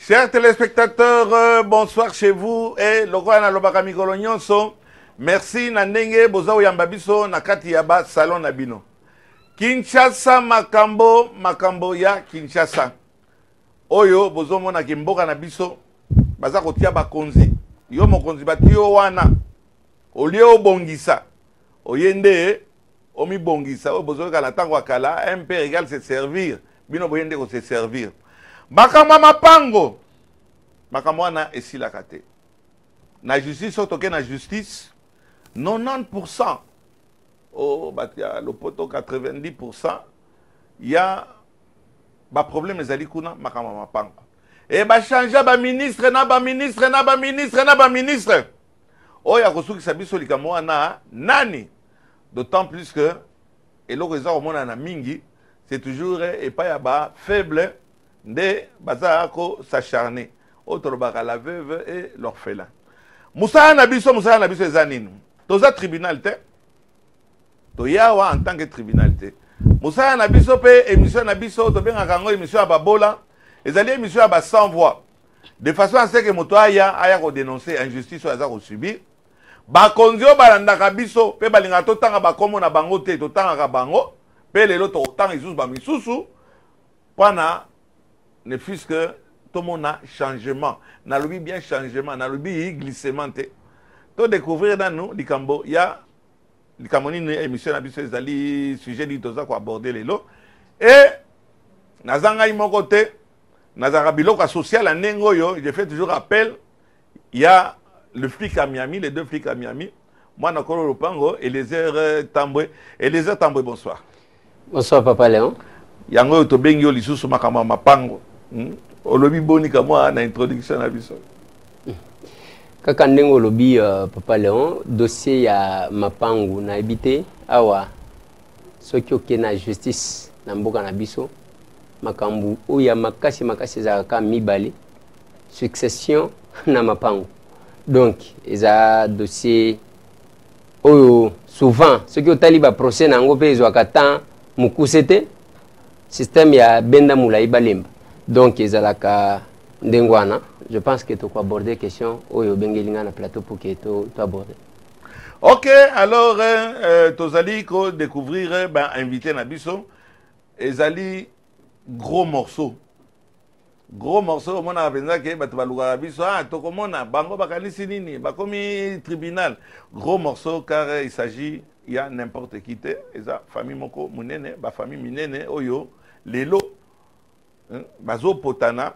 Chers téléspectateurs, bonsoir chez vous et Lokoana Lobaka Mikolo Nyonso. Merci na ndenge boza yamba biso na kati ya ba salon na bino. Kinshasa makambo ya Kinshasa. Oyo bozo mona kimboka na biso baza kotia bakonzi. Yo mokonzi batio wana. Olie obongisa. Oyende omi bongisa o bozo kala tango akala un peu égal se servir. Bino boyende ko se servir. Makamwa mapango. Makamwa wana esila kate. Na justice otoke na justice 90%. Oh, batia le poto 90%. Il y a ba problème ezali kuna makamwa mapango. Et ba changer ba ministre na ba ministre na ba ministre na ba ministre. Oya kosukisa biso likamwa wana nani? D'autant plus que eloko eza omona na mingi, c'est toujours et pas ya ba faible de bazako s'acharner. Autre baka la veuve et l'orphelin. Moussa Nabiso ezaninu. Toza tribunal te. Toyawa en tant que tribunal te. Moussa Nabiso pe émission Nabiso to benga kango émission ababola. Ezali émission aba sans voix. De façon à ce que moto aya ko dénoncer injustice ou azako subir. Ba konzio balanda biso pe balinga to tanga ba komo na bango te to tanga bango. Pe lelo to tanga isusu ba misusu. Pana ne fût-ce que tout le monde a changement. N'a le bien changement, n'a le bien glissement. Tout découvrir dans nous, il y a une émission à des sujets qui sont abordés les lots. Et, nazanga mon côté, nazanga biloko social à Nengoyo, je fais toujours appel, il y a le flic à Miami, les deux flics à Miami, moi Nakoro Lopango et les heures Tamboué. Et les heures Tamboué, bonsoir. Bonsoir Papa Léon. Yango to bengyo lisusu makama mapango. Olobi boni ka moi na introduction na biso. Kaka ndengo olobi Papa Léon, dossier ya mapango na ebité awa soki oke na justice na mboka na biso makambu oya makasi za ka mibale succession na mapango. Donc eza dossier oyo souvent soki otali ba procès na ngo pe ezwa katan mukusete système ya benda mulai balemba. Donc ezalaka ndengwana, je pense que tu peux aborder question oyo bengelinga na plateau pour que tu aborder. OK, alors tozali ko découvrir ben invité na biso ezali gros morceau. Gros morceau mona apenza ke batu baluka biso to komona bango bakanisi nini bakomi tribunal. Gros morceau car il s'agit il y a n'importe qui te eza famille moko munene ba famille minene oyo lelo bazo potana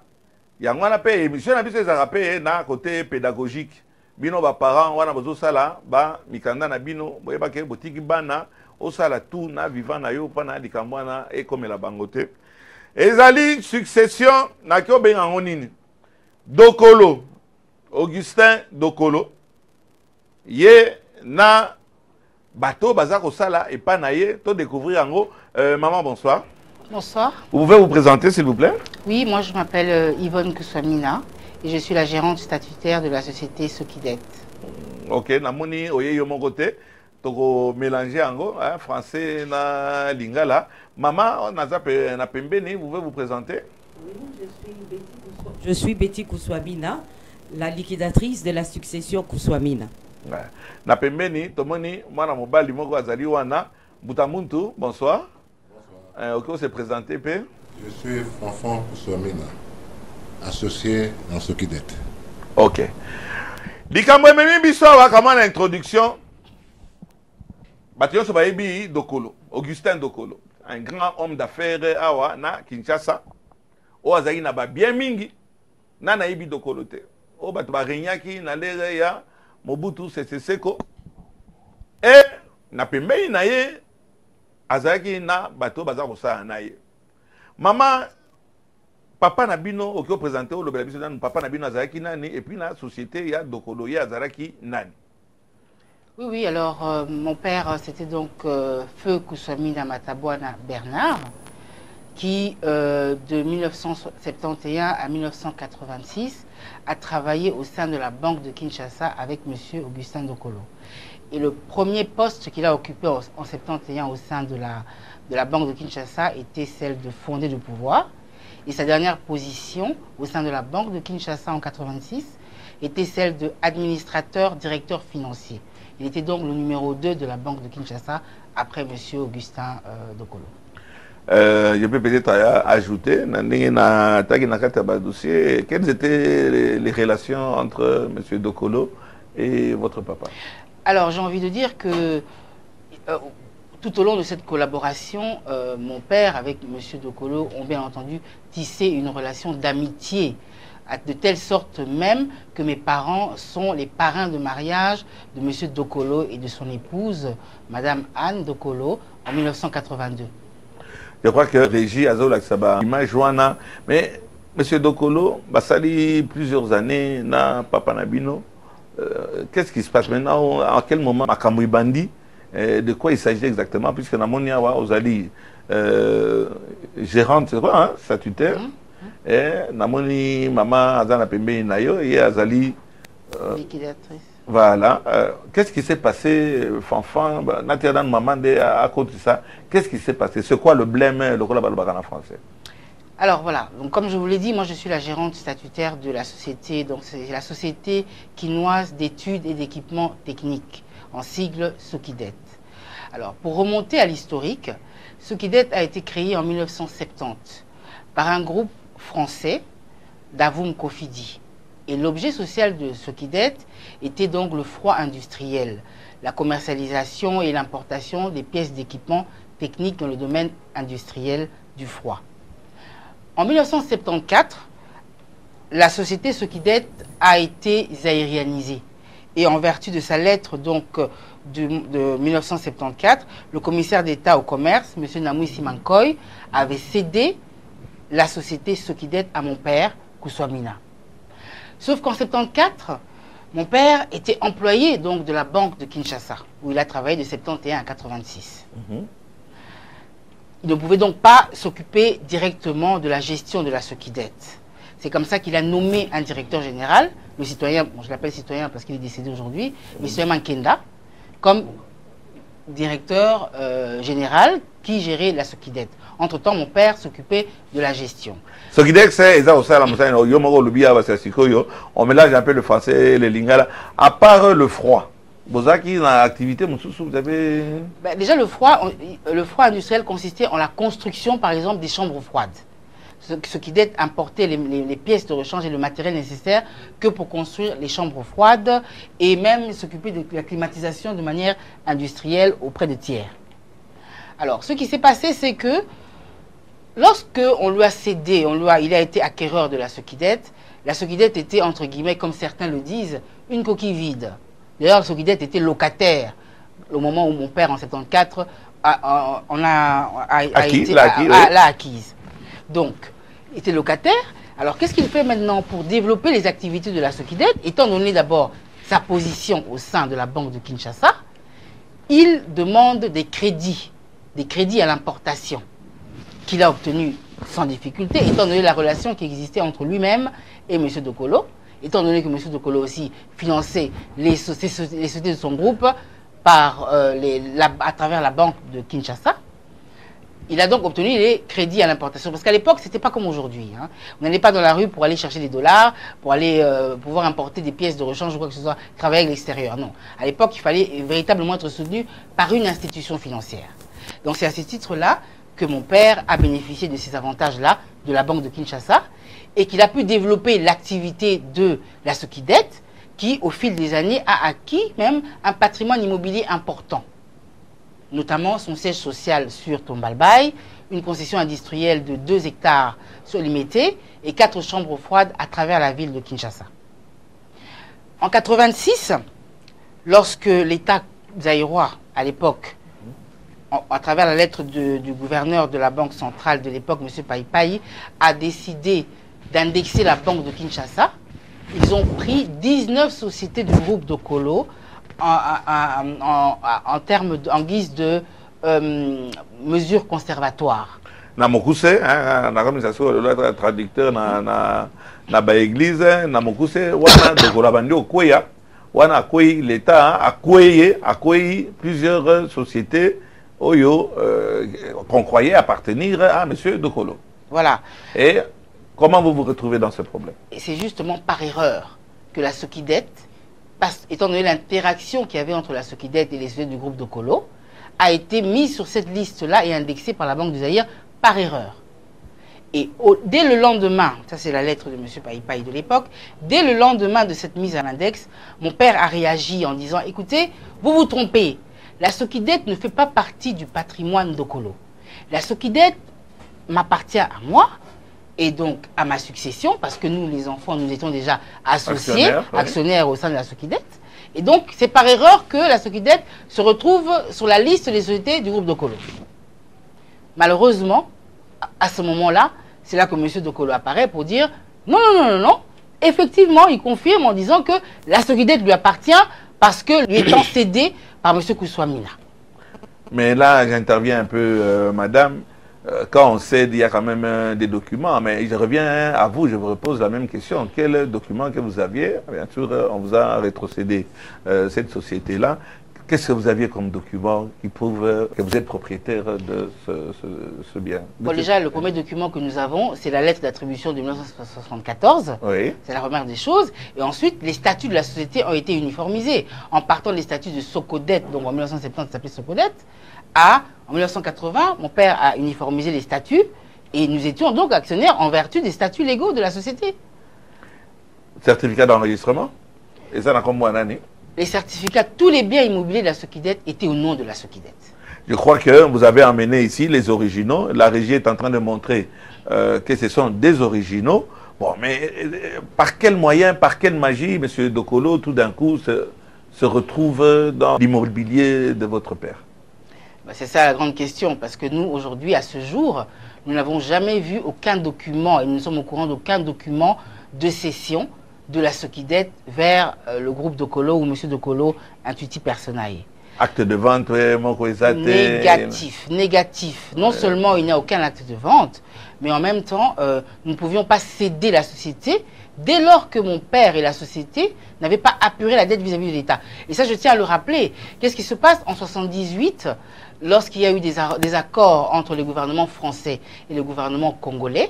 yango wana pe émission na biso ezaka pe na côté pédagogique bino ba parents wana bazo sala ba mikanda na bino boyeba ke botiki bana osala tout na vivant na yo pana likambo wana ekomela bango te ezali succession na kyo benga ngonini Dokolo Augustin Dokolo ye na bato baza kosala epa na ye to découvrir yango maman bonsoir. Bonsoir. Vous pouvez vous présenter, s'il vous plaît? Oui, moi je m'appelle Yvonne Kouswamina et je suis la gérante statutaire de la société Sokidet. Ok, namoni oye yo mon côté, toko mélanger ango, français na lingala. Maman, na pembeni, vous pouvez vous présenter? Oui, je suis Betty Kouswamina, la liquidatrice de la succession Kouswamina. Na pembeni, tomoni mwana mobali moko azali wana, Butamuntu, bonsoir. Ok, on s'est présenté, P. Je suis Fanfan Kouswamina, associé dans Sokidet. Ok. Likambo memi biso wa kama na introduction. Batiyo so bayebi Dokolo, Augustin Dokolo, un grand homme d'affaires awa na Kinshasa. O azali na ba bien mingi na yebi Dokolo te. O batu ba renyaki na lere ya Mobutu Sese Seko. Et na pembeni na ye azaki na bato baza kosala na ye. Maman, papa na bino okyo présenter o lobela biso nanu papa na bino azaki nani et puis na société ya Dokolo ye azalaki nani? Oui, alors mon père c'était donc Feu Kouswamina Matabwana Bernard qui de 1971 à 1986 a travaillé au sein de la Banque de Kinshasa avec monsieur Augustin Dokolo. Et le premier poste qu'il a occupé en 71 au sein de la Banque de Kinshasa était celle de fondé de pouvoir. Et sa dernière position au sein de la Banque de Kinshasa en 86 était celle de administrateur-directeur financier. Il était donc le numéro 2 de la Banque de Kinshasa après M. Augustin Dokolo. Je peux peut-être ajouter, quelles étaient les relations entre M. Dokolo et votre papa? Alors j'ai envie de dire que tout au long de cette collaboration, mon père avec M. Dokolo ont bien entendu tissé une relation d'amitié, de telle sorte même que mes parents sont les parrains de mariage de M. Dokolo et de son épouse, Mme Anne Dokolo, en 1982. Je crois que Régie Azola Saba, image Wana, mais M. Dokolo, Basali, plusieurs années, na Papa Nabino, qu'est-ce qui se passe maintenant? À quel moment Makamui Bandi, de quoi il s'agit exactement? Puisque Namonia Ozali, gérante, c'est quoi, hein, statutaire, et Namoni, maman, Azana Pembe Nayo, et Azali, liquidatrice. Voilà. Qu'est-ce qui s'est passé, Fanfan, Natérdan Maman, à cause de ça? Qu'est-ce qui s'est passé? C'est quoi le blême, le Kolabalbagan en français? Alors voilà, donc, comme je vous l'ai dit, moi je suis la gérante statutaire de la société, donc c'est la société quinoise d'études et d'équipements techniques, en sigle Sokidet. Alors pour remonter à l'historique, Sokidet a été créé en 1970 par un groupe français, Davoum Kofidi. Et l'objet social de Sokidet était donc le froid industriel, la commercialisation et l'importation des pièces d'équipement techniques dans le domaine industriel du froid. En 1974, la société Sokidet a été zaïrianisée. Et en vertu de sa lettre donc, de 1974, le commissaire d'État au commerce, M. Namoui Simankoy, avait cédé la société Sokidet à mon père, Kousouamina. Sauf qu'en 1974, mon père était employé donc, de la Banque de Kinshasa, où il a travaillé de 1971 à 1986. Il ne pouvait donc pas s'occuper directement de la gestion de la Sokidet. C'est comme ça qu'il a nommé un directeur général, le citoyen, bon, je l'appelle citoyen parce qu'il est décédé aujourd'hui, M. Mankenda, comme directeur général qui gérait la Sokidet. Entre-temps, mon père s'occupait de la gestion. Sokidet, c'est on mélange un peu le français et le lingala. À part le froid, vous avez une activité, vous avez... Ben, déjà, le froid industriel consistait en la construction, par exemple, des chambres froides. Sokidet importait les pièces de rechange et le matériel nécessaire que pour construire les chambres froides et même s'occuper de la climatisation de manière industrielle auprès de tiers. Alors, ce qui s'est passé, c'est que lorsque on lui a cédé, il a été acquéreur de la Sokidet était, entre guillemets, comme certains le disent, une coquille vide. D'ailleurs, la Sokidet était locataire au moment où mon père, en 1974, l'a acquise. Donc, il était locataire. Alors, qu'est-ce qu'il fait maintenant pour développer les activités de la Sokidet? Étant donné d'abord sa position au sein de la Banque de Kinshasa, il demande des crédits à l'importation, qu'il a obtenu sans difficulté, étant donné la relation qui existait entre lui-même et M. Dokolo, étant donné que M. Dokolo aussi finançait les sociétés de son groupe à travers la Banque de Kinshasa. Il a donc obtenu les crédits à l'importation. Parce qu'à l'époque, ce n'était pas comme aujourd'hui. Hein. On n'allait pas dans la rue pour aller chercher des dollars, pour aller pouvoir importer des pièces de rechange ou quoi que ce soit, travailler avec l'extérieur. Non. À l'époque, il fallait véritablement être soutenu par une institution financière. Donc c'est à ce titre-là que mon père a bénéficié de ces avantages-là de la Banque de Kinshasa et qu'il a pu développer l'activité de la Sokidet qui, au fil des années, a acquis même un patrimoine immobilier important. Notamment son siège social sur Tombalbaye, une concession industrielle de 2 hectares sur Limité et 4 chambres froides à travers la ville de Kinshasa. En 1986, lorsque l'État zaïrois, à l'époque, à travers la lettre du gouverneur de la Banque centrale de l'époque, M. Païpaï, a décidé d'indexer la Banque de Kinshasa, ils ont pris 19 sociétés du groupe Dokolo en guise de mesures conservatoires. Na mokuse, na organisation le traducteur na église, na mokuse wana Dokolo bandi okoya, wana akoyi l'État akoyi plusieurs sociétés oyo qu'on croyait appartenir à M. Dokolo. Voilà. Et comment vous vous retrouvez dans ce problème? Et c'est justement par erreur que la Sokidet, étant donné l'interaction qu'il y avait entre la Sokidet et les sociétés du groupe Dokolo, a été mise sur cette liste-là et indexée par la Banque du Zaïre par erreur. Et dès le lendemain, ça c'est la lettre de M. Païpaï de l'époque, dès le lendemain de cette mise à l'index, mon père a réagi en disant, écoutez, vous vous trompez, la Sokidet ne fait pas partie du patrimoine Dokolo. La Sokidet m'appartient à moi et donc à ma succession, parce que nous les enfants, nous étions déjà associés, actionnaires au sein de la Sokidet. Et donc c'est par erreur que la Sokidet se retrouve sur la liste des sociétés du groupe Dokolo. Malheureusement, à ce moment-là, c'est là que M. Dokolo apparaît pour dire non, non, non, non, non. Effectivement, il confirme en disant que la Sokidet lui appartient parce que lui étant cédé par M. Kousouamina. Mais là, j'interviens un peu, madame. Quand on cède, il y a quand même des documents. Mais je reviens à vous, je vous repose la même question. Quel document que vous aviez? Bien sûr, on vous a rétrocédé cette société-là. Qu'est-ce que vous aviez comme document qui prouve que vous êtes propriétaire de ce bien? Bon, déjà, le premier document que nous avons, c'est la lettre d'attribution de 1974. Oui. C'est la première des choses. Et ensuite, les statuts de la société ont été uniformisés. En partant des statuts de Socodet, donc en 1970, ça s'appelait Socodet, en 1980, mon père a uniformisé les statuts et nous étions donc actionnaires en vertu des statuts légaux de la société. Certificat d'enregistrement? Et ça, dans combien d'années? Les certificats, tous les biens immobiliers de la Sokidet étaient au nom de la Sokidet. Je crois que vous avez amené ici les originaux. La régie est en train de montrer que ce sont des originaux. Bon, mais par quel moyen, par quelle magie, M. Dokolo, tout d'un coup, se retrouve dans l'immobilier de votre père? C'est ça la grande question, parce que nous, aujourd'hui, à ce jour, nous n'avons jamais vu aucun document, et nous sommes au courant d'aucun document de cession de la Sokidet vers le groupe Dokolo ou M. Dokolo intuiti personae. Acte de vente, négatif, négatif. Non seulement il n'y a aucun acte de vente, mais en même temps, nous ne pouvions pas céder la société dès lors que mon père et la société n'avaient pas apuré la dette vis-à-vis de l'État. Et ça, je tiens à le rappeler. Qu'est-ce qui se passe en 1978, lorsqu'il y a eu des accords entre le gouvernement français et le gouvernement congolais?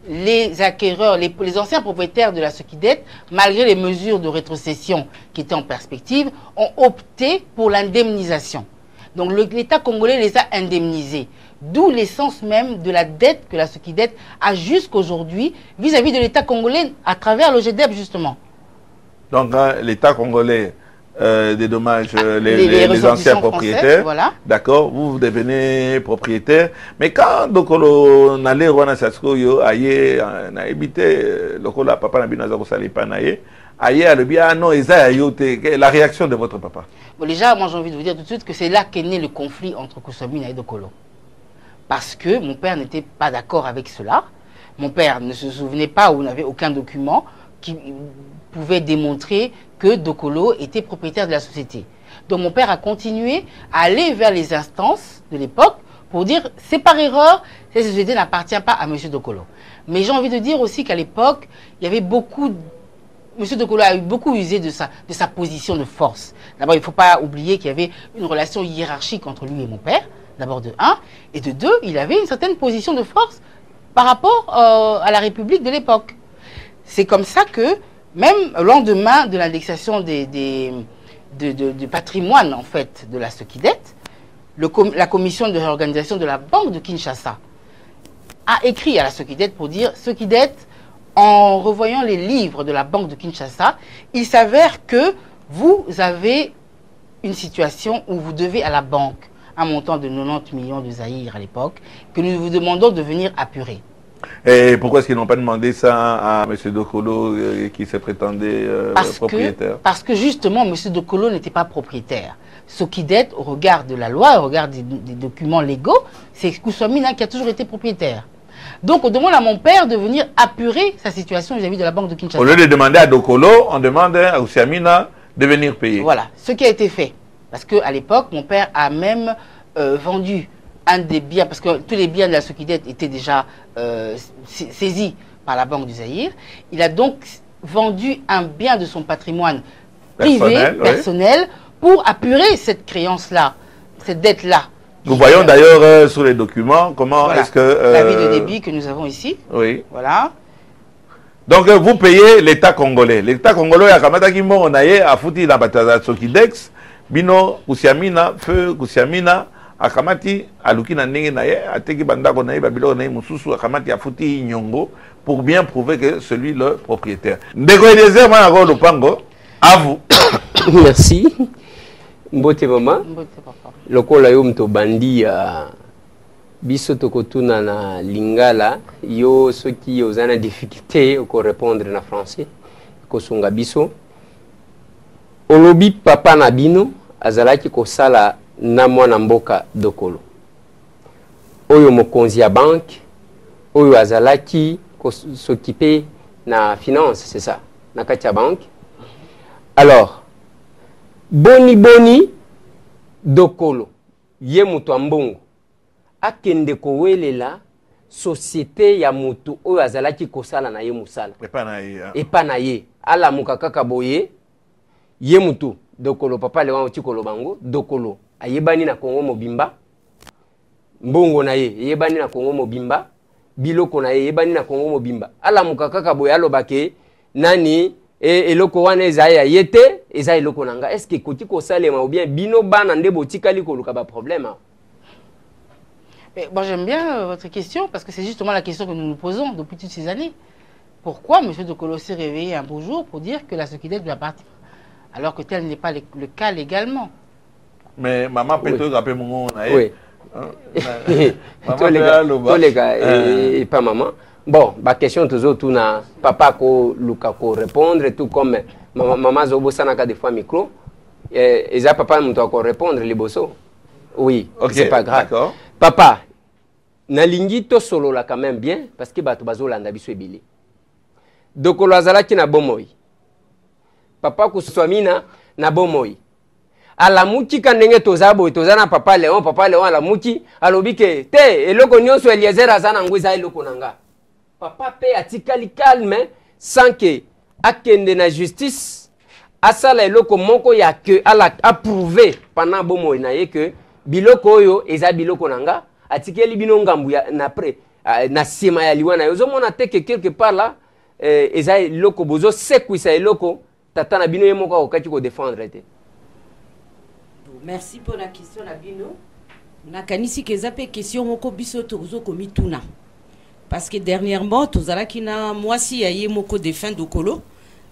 Les acquéreurs, les anciens propriétaires de la Sokidet, malgré les mesures de rétrocession qui étaient en perspective, ont opté pour l'indemnisation. Donc l'État congolais les a indemnisés. D'où l'essence même de la dette que la Sokidet a jusqu'aujourd'hui vis-à-vis de l'État congolais à travers l'OGDEP justement. Donc l'État congolais dédommage les anciens propriétaires. Voilà. D'accord, vous devenez propriétaire. Mais quand Dokolo n'allait Rwanda Sasko aye na habité lokola papa na binaza ko salipa na ye aye a le bien non eza yote la réaction de votre papa. Bon déjà moi j'ai envie de vous dire tout de suite que c'est là qu'est né le conflit entre Kousouamina et Dokolo. Parce que mon père n'était pas d'accord avec cela. Mon père ne se souvenait pas ou n'avait aucun document qui pouvait démontrer que Dokolo était propriétaire de la société. Donc mon père a continué à aller vers les instances de l'époque pour dire c'est par erreur, cette société n'appartient pas à M. Dokolo. Mais j'ai envie de dire aussi qu'à l'époque, il y avait beaucoup... M. Dokolo a eu beaucoup usé de sa position de force. D'abord, il ne faut pas oublier qu'il y avait une relation hiérarchique entre lui et mon père, d'abord de 1, et de 2, il avait une certaine position de force par rapport à la République de l'époque. C'est comme ça que, même au lendemain de l'indexation du patrimoine en fait, de la Sokidet, la commission de réorganisation de la Banque de Kinshasa a écrit à la Sokidet pour dire Sokidet, en revoyant les livres de la Banque de Kinshasa, il s'avère que vous avez une situation où vous devez à la banque un montant de 90 millions de Zaïre à l'époque, que nous vous demandons de venir apurer. Et pourquoi est-ce qu'ils n'ont pas demandé ça à M. Dokolo qui se prétendait propriétaire? Parce que justement, M. Dokolo n'était pas propriétaire. Sokidet, au regard de la loi, au regard des documents légaux, c'est Kousouamina qui a toujours été propriétaire. Donc on demande à mon père de venir apurer sa situation vis-à-vis de la Banque de Kinshasa. Au lieu de demander à Dokolo, on demande à Kousouamina de venir payer. Voilà, ce qui a été fait. Parce qu'à l'époque, mon père a même vendu un des biens, parce que tous les biens de la Sokidet étaient déjà saisis par la Banque du Zaïre. Il a donc vendu un bien de son patrimoine privé, personnel, pour apurer cette créance-là, cette dette-là Nous voyons d'ailleurs sur les documents comment voilà. est-ce que... L'avis de débit que nous avons ici. Oui. Voilà. Donc vous payez l'État congolais. L'État congolais a kamata ki mbongo na ye a fouti na bataza Sokidex, bino Kusiamina, feu Kusiamina, a kamati aluki na ndenge na ye, ateki bandako na ye babilo na ye mususu a kamati a fouti nyongo pour bien prouver que celui le propriétaire. Ndeko Eliezer mwana Lupango, à vous. Merci. Mbote maman. Mbote papa. Lokola yo mto bandi biso tokotuna na lingala yo soki ozana difficulté ko répondre na français ko sunga biso olobi papa na bino azalaki ko sala na mwana mboka dokolo oyo mokonzi ya banque oyo azalaki ko s'occuper na finance, c'est ça, na kati ya banque. Alors boni dokolo ye mutu ambongo akende kowelela société ya mutu oyo azalaki kosala na ye musala epa na ye alamuka kaka boye ye mutu dokolo papa lewa oti kolobango dokolo ayebani na Kongo mobimba mbongo na ye yebani na Kongo mobimba biloko na ye yebani na Kongo mobimba alamuka kaka boye alobake nani eloko wana ezaya yete eza eloko nanga est-ce que koti ko salema ou bien bino bana nde botikali ko luka ba problème. Bon, j'aime bien votre question parce que c'est justement la question que nous nous posons depuis toutes ces années. Pourquoi M. Dokolo s'est réveillé un beau jour pour dire que la Sokidex doit partir alors que tel n'est pas le cas légalement? Mais maman peut-être rappeler mon nom. Oui. Tous les gars et pas maman. Bon, ma question toujours tout na papa ko luka ko répondre tout comme maman zobo sanaka des fois micro et ça papa nous doit répondre les bosso. Oui, okay, c'est pas grave. Papa, nalingi to solo la quand même bien parce que bato bazolanda biso ebili. Dokolo azalaki na bomoi. Papa kuswamina na bomoi. Alamuki kandenge tozabo tozana papa Léon alamuki alobike te eloko nyonso Eliezer azana ngwiza eloko nanga. Papa pe atikali calme sans que akende na justice asala eloko moko ya que ala approuvé pendant bomoi na ye que biloko oyo eza biloko nanga atikeli bino ngambu ya na pre na sima ya liwana yozo mona te que quelque part là eza eloko bozo sekwisa eloko tata na bino yemoko okati ko défendre te. Merci pour la question na bino. Na kanisi keza pe question moko biso tozo komi tuna. Parce que dernièrement tozalaki na mwasi ya ye moko défunt Dokolo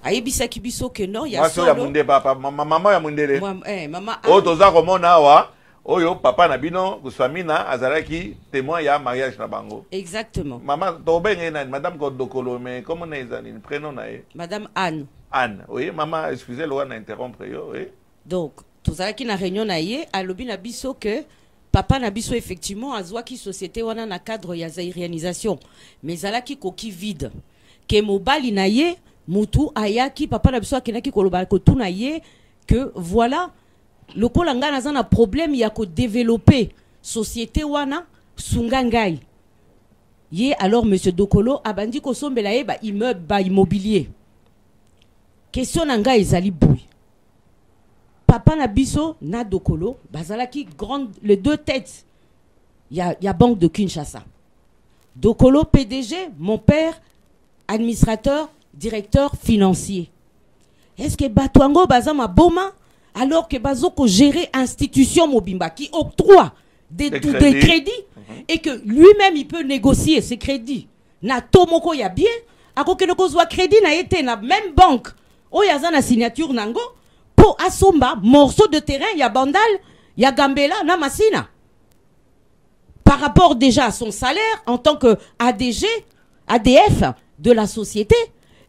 ayebisaki biso que non ya solo. Mwasi ya munde papa maman ya mundele. Maman. O toza komona awa. Oyo papa na bino kuswamina azalaki témoin ya mariage na bango. Exactement. Maman tobenge na madame Dokolo mais comment on est le prénom na ye? Madame Anne. Anne. Oui, maman, excusez-moi d'interrompre yo, oui. Donc, tozalaki na réunion na ye alobi na biso que papa na biso effectivement azwaki société wana na cadre ya zairianisation mais zalaki koki vide que mobali na ye mutu ayaki papa na biso akenaki koloba ko tuna ye que voilà lokola nga naza na problème ya ko développer société wana sunga ngai ye alors monsieur Dokolo abandi ko sombela ye ba immeuble ba immobilier question na nga ezali boui papa na biso na Dokolo bazalaki grande les deux têtes ya banque de Kinshasa Dokolo PDG mon père administrateur directeur financier est-ce que Batwango bazama boma alors que bazoko gérer institution mobimba qui octroie des crédits et que lui-même il peut négocier ces crédits na tomoko ya bien akokeno kozwa crédit na été na même banque oyaza na signature nango pour asomba morceau de terrain ya Bandal ya Gambela na Masina par rapport déjà à son salaire en tant que ADF de la société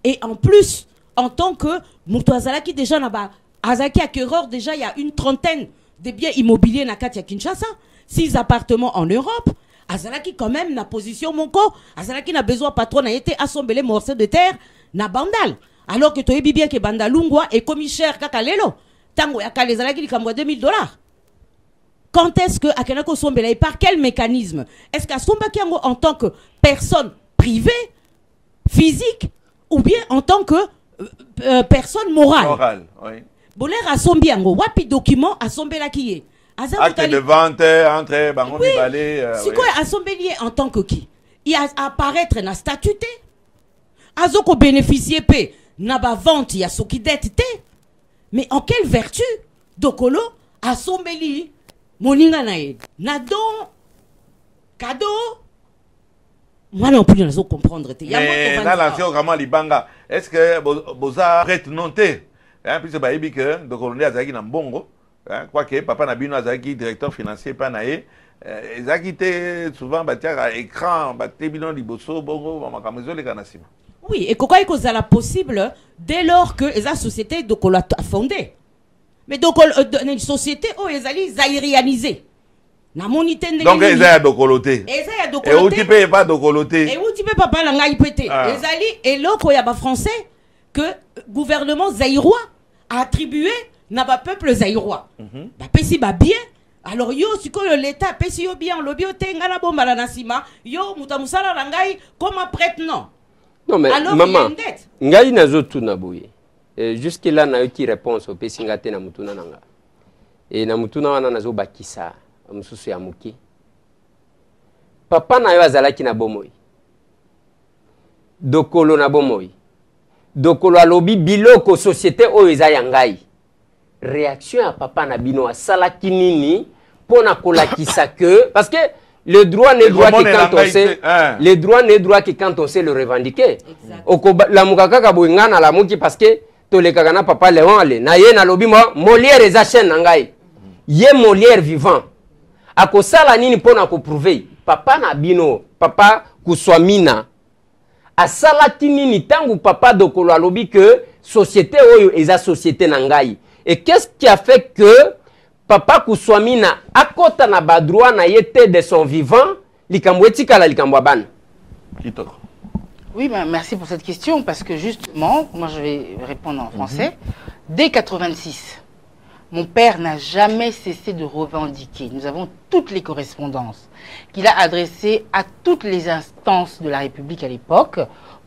et en plus en tant que Moutouazala qui déjà n'a Azaki acquéreur déjà il y a une trentaine de biens immobiliers na Katia Kinshasa, 6 appartements en Europe. Azalaki quand même na position monko, Azalaki n'a besoin patron a été assemblé morceaux de terre na Bandal. Alors que tu es bien que Bandalungwa est commissaire kakalelo. Tango ya kalezalaki likamwa $2000. Quand est-ce que Akenako Sombela et par quel mécanisme? Est-ce qu'à Sombakiango en tant que personne privée, physique ou bien en tant que personne morale? Morale, oui. Boler à Sombiango, wapi document à Sombela qui est Acte de vente entre Bango oui. Mibale. Si quoi assombelier en tant que qui? Il a apparaître na statuté. Azoko bénéficier pe na ba vente ya soki dette te. Mais en quelle vertu Dokolo assombeli moninga na ye na don cadeau. Moi non plus je ne comprendre te. Mais dans l'ancien vraiment libanga, est-ce que boza prête non te? Hein puis c'est ba yebi que Dokolo azaki na mbongo. Quoi que papa Nabino azaki directeur financier pa na ye. Ezaki te souvent batia écran, baté bilan liboso bongo makamezo le kanasima. Oui, et pourquoi est-ce la possible dès lors que la société Dokolo a fondé? Mais Dokolo une société où ils allaient zaïrianiser. Donc ils allaient Dokoloté. Et où tu peux pas Dokoloté. Et où tu peux pas parler en pété. Ils allaient et là il y a pas français que gouvernement zaïrois a attribué n'a pas peuple zaïrois. Bah pesi ba bien. Alors yo siko l'état pesi yo bien le bio tenga na bomba na nasima yo mutamusala langai comme prêtre non. Non mais alors, maman, ngai nazo tuna boye. Jusque là na yoki réponse au pesingate na mutuna nanga. Et na mutuna wana nazo bakisa mususu ya muki. Papa na yo azalaki na bomoi. Dokolo na bomoi. Dokolo alobi biloko société oyo eza ya ngai. Réaction à papa na bino asalaki nini pona kolakisa que parce que le droit n'est droit que quand on sait le droit n'est droit que quand on sait le revendiquer. La mukaka boingana la muki parce que to le kagana papa Léon ale na ye na lobi mo Molière eza chaîne ngai. Ye Molière vivant. Akosala nini pona ko prouver papa na bino papa kuswamina asalaki nini tangu papa Dokolo alobi que société oyo eza société na ngai. Et qu'est-ce qui a fait que papa Kuswamina akota na badroit na yete de son vivant likambwetika la likambwaban? Oui, merci pour cette question parce que justement, moi je vais répondre en français. Dès 86, mon père n'a jamais cessé de revendiquer. Nous avons toutes les correspondances qu'il a adressées à toutes les instances de la République à l'époque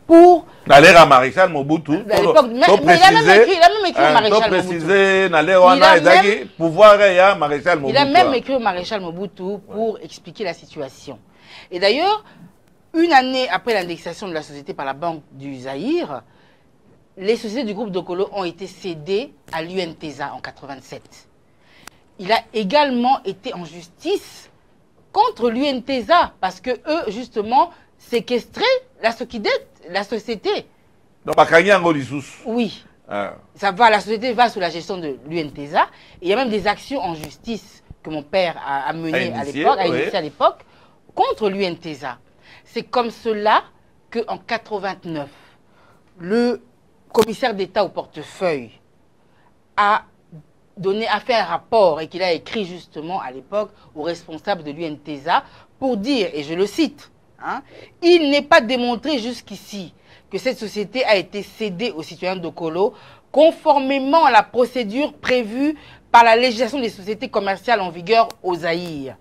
pour d'aller à Maréchal Mobutu. Mais il a même écrit au Maréchal Mobutu. Il a même écrit au Maréchal Mobutu pour expliquer la situation. Et d'ailleurs, une année après l'indexation de la société par la Banque du Zaïre, les sociétés du groupe Dokolo ont été cédées à l'UNTESA en 87. Il a également été en justice contre l'UNTESA parce que eux, justement, séquestraient la société. Donc, oui. Ça va, la société va sous la gestion de l'UNTESA. Il y a même des actions en justice que mon père a menées à l'époque, initié à l'époque, contre l'UNTESA. C'est comme cela qu'en 89, le commissaire d'État au portefeuille a fait un rapport et qu'il a écrit justement à l'époque aux responsables de l'UNTESA pour dire, et je le cite, il n'est pas démontré jusqu'ici que cette société a été cédée aux citoyens Dokolo conformément à la procédure prévue par la législation des sociétés commerciales en vigueur au Zaïre.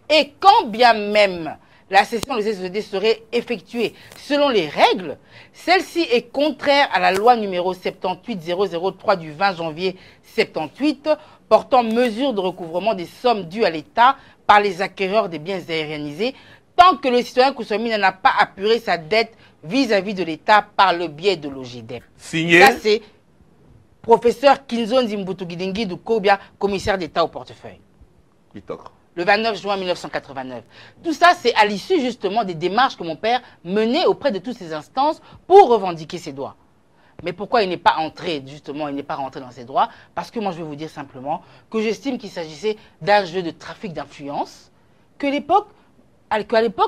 Et quand bien même la cession de ces sociétés serait effectuée selon les règles, celle-ci est contraire à la loi numéro 78003 du 20 janvier 78 portant mesure de recouvrement des sommes dues à l'État par les acquéreurs des biens aérianisés tant que le citoyen Kuswamina n'a pas apuré sa dette vis-à-vis de l'État par le biais de l'OGDEP. Signé. Ça, c'est professeur Kinzonzi Mbutugidingi du Kobia, commissaire d'État au portefeuille. Le 29 juin 1989. Tout ça, c'est à l'issue justement des démarches que mon père menait auprès de toutes ces instances pour revendiquer ses droits. Mais pourquoi il n'est pas entré, justement, il n'est pas rentré dans ses droits? Parce que moi, je vais vous dire simplement que j'estime qu'il s'agissait d'un jeu de trafic d'influence qu'à l'époque,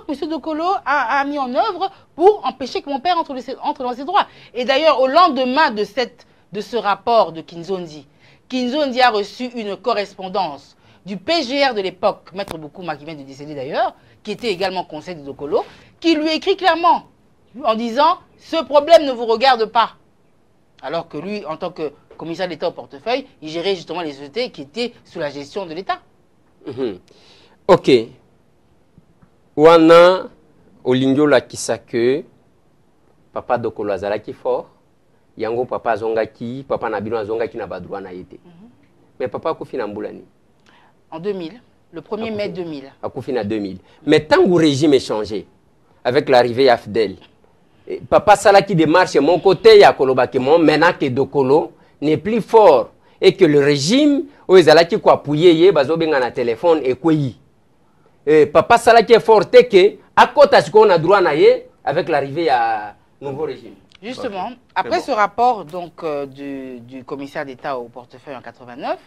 M. Dokolo a mis en œuvre pour empêcher que mon père entre dans ses droits. Et d'ailleurs, au lendemain de ce rapport de Kinzonzi, Kinzonzi a reçu une correspondance du PGR de l'époque, Maître Boukouma, qui vient de décéder d'ailleurs, qui était également conseiller de Dokolo, qui lui écrit clairement, en disant « Ce problème ne vous regarde pas ». Alors que lui, en tant que commissaire d'État au portefeuille, il gérait justement les sociétés qui étaient sous la gestion de l'État. Ok. Wana olingo la kisake papa Dokolo azalaki fort yango papa azongaki papa na bino azongaki na badroit na yete mais papa akufi na mbulani En 2000. Le 1er mai 2000. À Koufina 2000. Mais tant que le régime est changé, avec l'arrivée d'Afdel, Papa Sala qui démarche mon côté, il y a Kolobakemon, maintenant que Dokolo n'est plus fort et que le régime, où ils allaient quoi appuyer, bazo benga na téléphone et quoi Papa Sala qui est fort, c'est que à côté de ce qu'on a droit naïe avec l'arrivée à nouveau régime. Justement, après ce rapport donc du commissaire d'État au portefeuille en 89,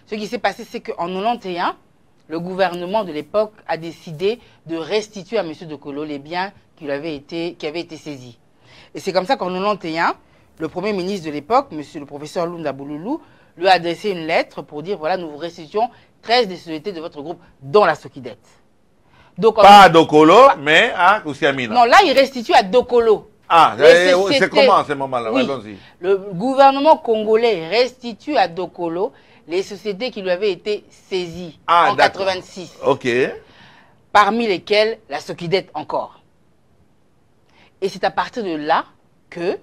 ce qui s'est passé, c'est qu'en 91, le gouvernement de l'époque a décidé de restituer à M. Dokolo les biens qui avaient été saisis. Et c'est comme ça qu'en 91, le premier ministre de l'époque, le professeur Lunda Bouloulou, lui a adressé une lettre pour dire, voilà, nous vous restituons 13 des sociétés de votre groupe, dont la Sokidet. Donc, pas à Dokolo, mais à Kousiamina. Non, là, il restitue à Dokolo. Ah, c'est comment à ce moment-là? Oui, le gouvernement congolais restitue à Dokolo les sociétés qui lui avaient été saisies en 86. Ok. Parmi lesquelles la Sokidet encore. Et c'est à partir de là que,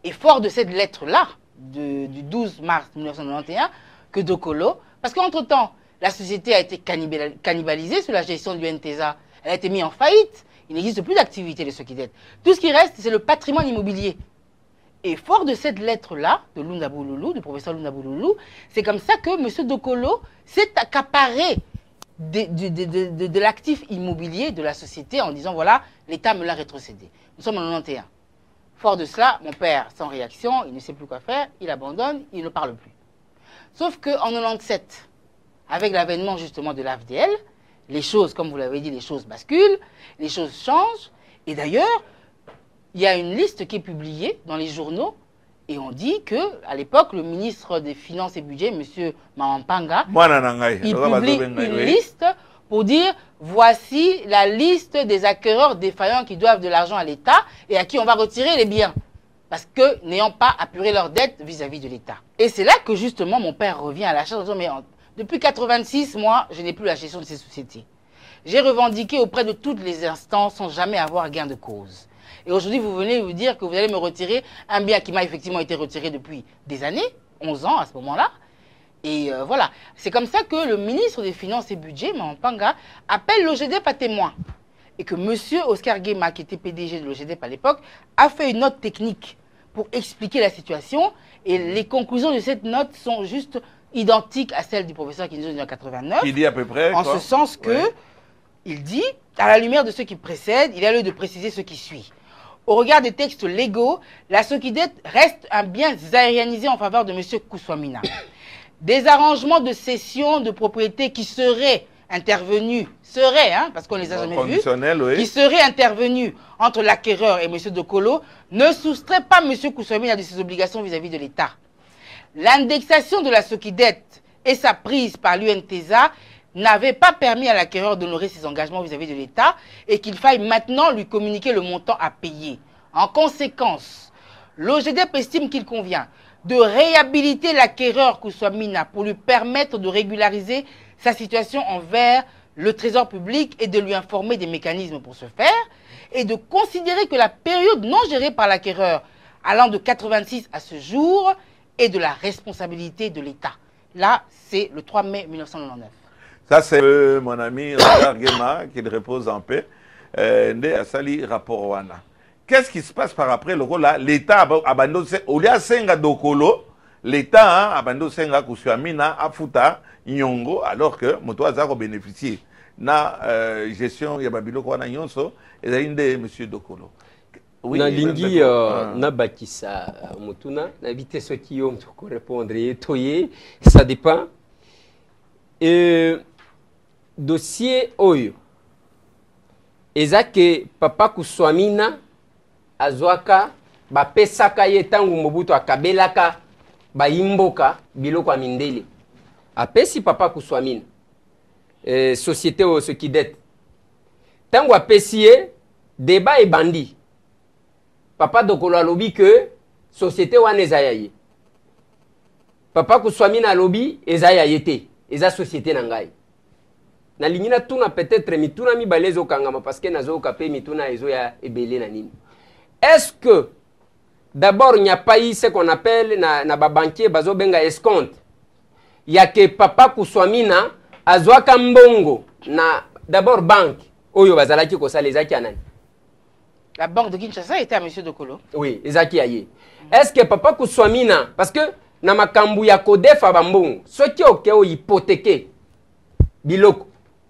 et fort de cette lettre-là, du 12 mars 1991, que Dokolo, parce qu'entre-temps, la société a été cannibalisée sous la gestion du NTESA. Elle a été mise en faillite. Il n'existe plus d'activité de Sokidet. Tout ce qui reste, c'est le patrimoine immobilier. Et fort de cette lettre-là, de Lunda Bouloulou, du professeur Lunda Bouloulou, c'est comme ça que M. Dokolo s'est accaparé de l'actif immobilier de la société en disant, voilà, l'État me l'a rétrocédé. Nous sommes en 91. Fort de cela, mon père, sans réaction, il ne sait plus quoi faire, il abandonne, il ne parle plus. Sauf qu'en 97, avec l'avènement justement de l'AFDL, les choses, comme vous l'avez dit, les choses basculent, les choses changent. Et d'ailleurs, il y a une liste qui est publiée dans les journaux et on dit que à l'époque, le ministre des Finances et Budget, M. Mamampanga, il publie une liste pour dire voici la liste des acquéreurs défaillants qui doivent de l'argent à l'État et à qui on va retirer les biens. Parce que n'ayant pas apuré leurs dettes vis-à-vis de l'État. Et c'est là que justement mon père revient à la charge en disant mais depuis 86, moi, je n'ai plus la gestion de ces sociétés. J'ai revendiqué auprès de toutes les instances sans jamais avoir gain de cause. Et aujourd'hui, vous venez vous dire que vous allez me retirer un bien qui m'a effectivement été retiré depuis des années, 11 ans à ce moment-là. Et voilà. C'est comme ça que le ministre des Finances et Budget, Mamampanga, appelle l'OGDEP à témoin. Et que M. Oscar Guéma, qui était PDG de l'OGDEP à l'époque, a fait une note technique pour expliquer la situation. Et les conclusions de cette note sont juste identique à celle du professeur qui nous a dit en 89. Il dit à peu près en ce sens que, il dit, à la lumière de ce qui précède, il a lieu de préciser ce qui suit. Au regard des textes légaux, la Sokidet reste un bien aérianisé en faveur de M. Koussoamina. Des arrangements de cession de propriété qui seraient intervenus, parce qu'on les a jamais vus, qui seraient intervenus entre l'acquéreur et M. Dokolo, ne soustrait pas M. Koussoamina de ses obligations vis-à-vis de l'État. L'indexation de la Sokidet et sa prise par l'UNTESA n'avaient pas permis à l'acquéreur d'honorer ses engagements vis-à-vis de l'État et qu'il faille maintenant lui communiquer le montant à payer. En conséquence, l'OGDEP estime qu'il convient de réhabiliter l'acquéreur Koussoamina pour lui permettre de régulariser sa situation envers le Trésor public et de lui informer des mécanismes pour ce faire et de considérer que la période non gérée par l'acquéreur allant de 86 à ce jour et de la responsabilité de l'État. Là, c'est le 3 mai 1999. Ça, c'est mon ami Oscar Guéma, qu'il repose en paix. Ndé Asali rapport wana. Qu'est-ce qui se passe par après le rôle là? L'État abandonne, au lieu de Senga Dokolo, l'État abandonne Senga Koussoamina, Afuta, Nyongo, alors que Moto Zaro bénéficier na gestion Yababilo Kwana Nyonso et d'Inde M. Dokolo. Oui, na lingi na bakisa mutuna na vite ce qui ont pour répondre toye ça dépend dossier oyo ezake papa Koussoamina azwaka ba pesaka ye tangu Mobutu akabelaka ba imboka biloko mindele apesi papa Koussoamina société o Sokidet tangu apesi ye débat et bandi. Papa Dokolo a lobby que société wana ezaya ye. Papa Koussoamina a lobby ezaya yete, eza société na ngai. Na lingina tuna peut-être mituna mi balezo kangama parce que nazo kapé mituna ezo ya ebele na nini. Est-ce que d'abord il n'y a pas eu ce qu'on appelle na ba banquier bazo benga escompte. Il y a que papa Koussoamina azwaka mbongo na d'abord banque oyo bazalaki kosala ezaki anani? La banque de Kinshasa était à M. Dokolo. Oui, ezaki aye. Est-ce que papa Kuswamina, parce que na makambu ya kodefa bambongo soki okeo hypothéquer biloko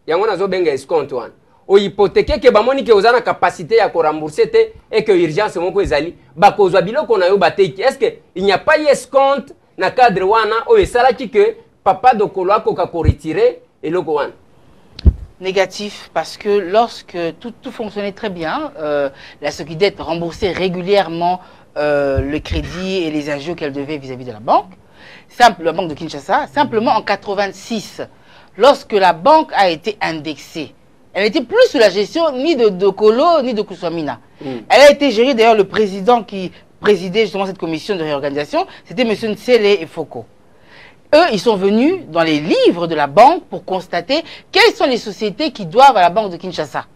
yango nazo benga escompte wana o hypothéquer ke bamoni ke ozana capacité ya ko rembourser te et que urgence moko ezali bakozwa biloko na yo bateki. Est-ce que il n'y a pas escompte na cadre wana o esalaki que papa Dokolo akoka ko retirer eloko wana? Négatif, parce que lorsque tout fonctionnait très bien, la Sokidette remboursait régulièrement le crédit et les agios qu'elle devait vis-à-vis de la banque, la banque de Kinshasa. Simplement en 86, lorsque la banque a été indexée, elle n'était plus sous la gestion ni de Dokolo ni de Kuswamina. Elle a été gérée, d'ailleurs, le président qui présidait justement cette commission de réorganisation, c'était M. Ntsele et Foko. Eux, ils sont venus dans les livres de la banque pour constater quelles sont les sociétés qui doivent à la banque de Kinshasa,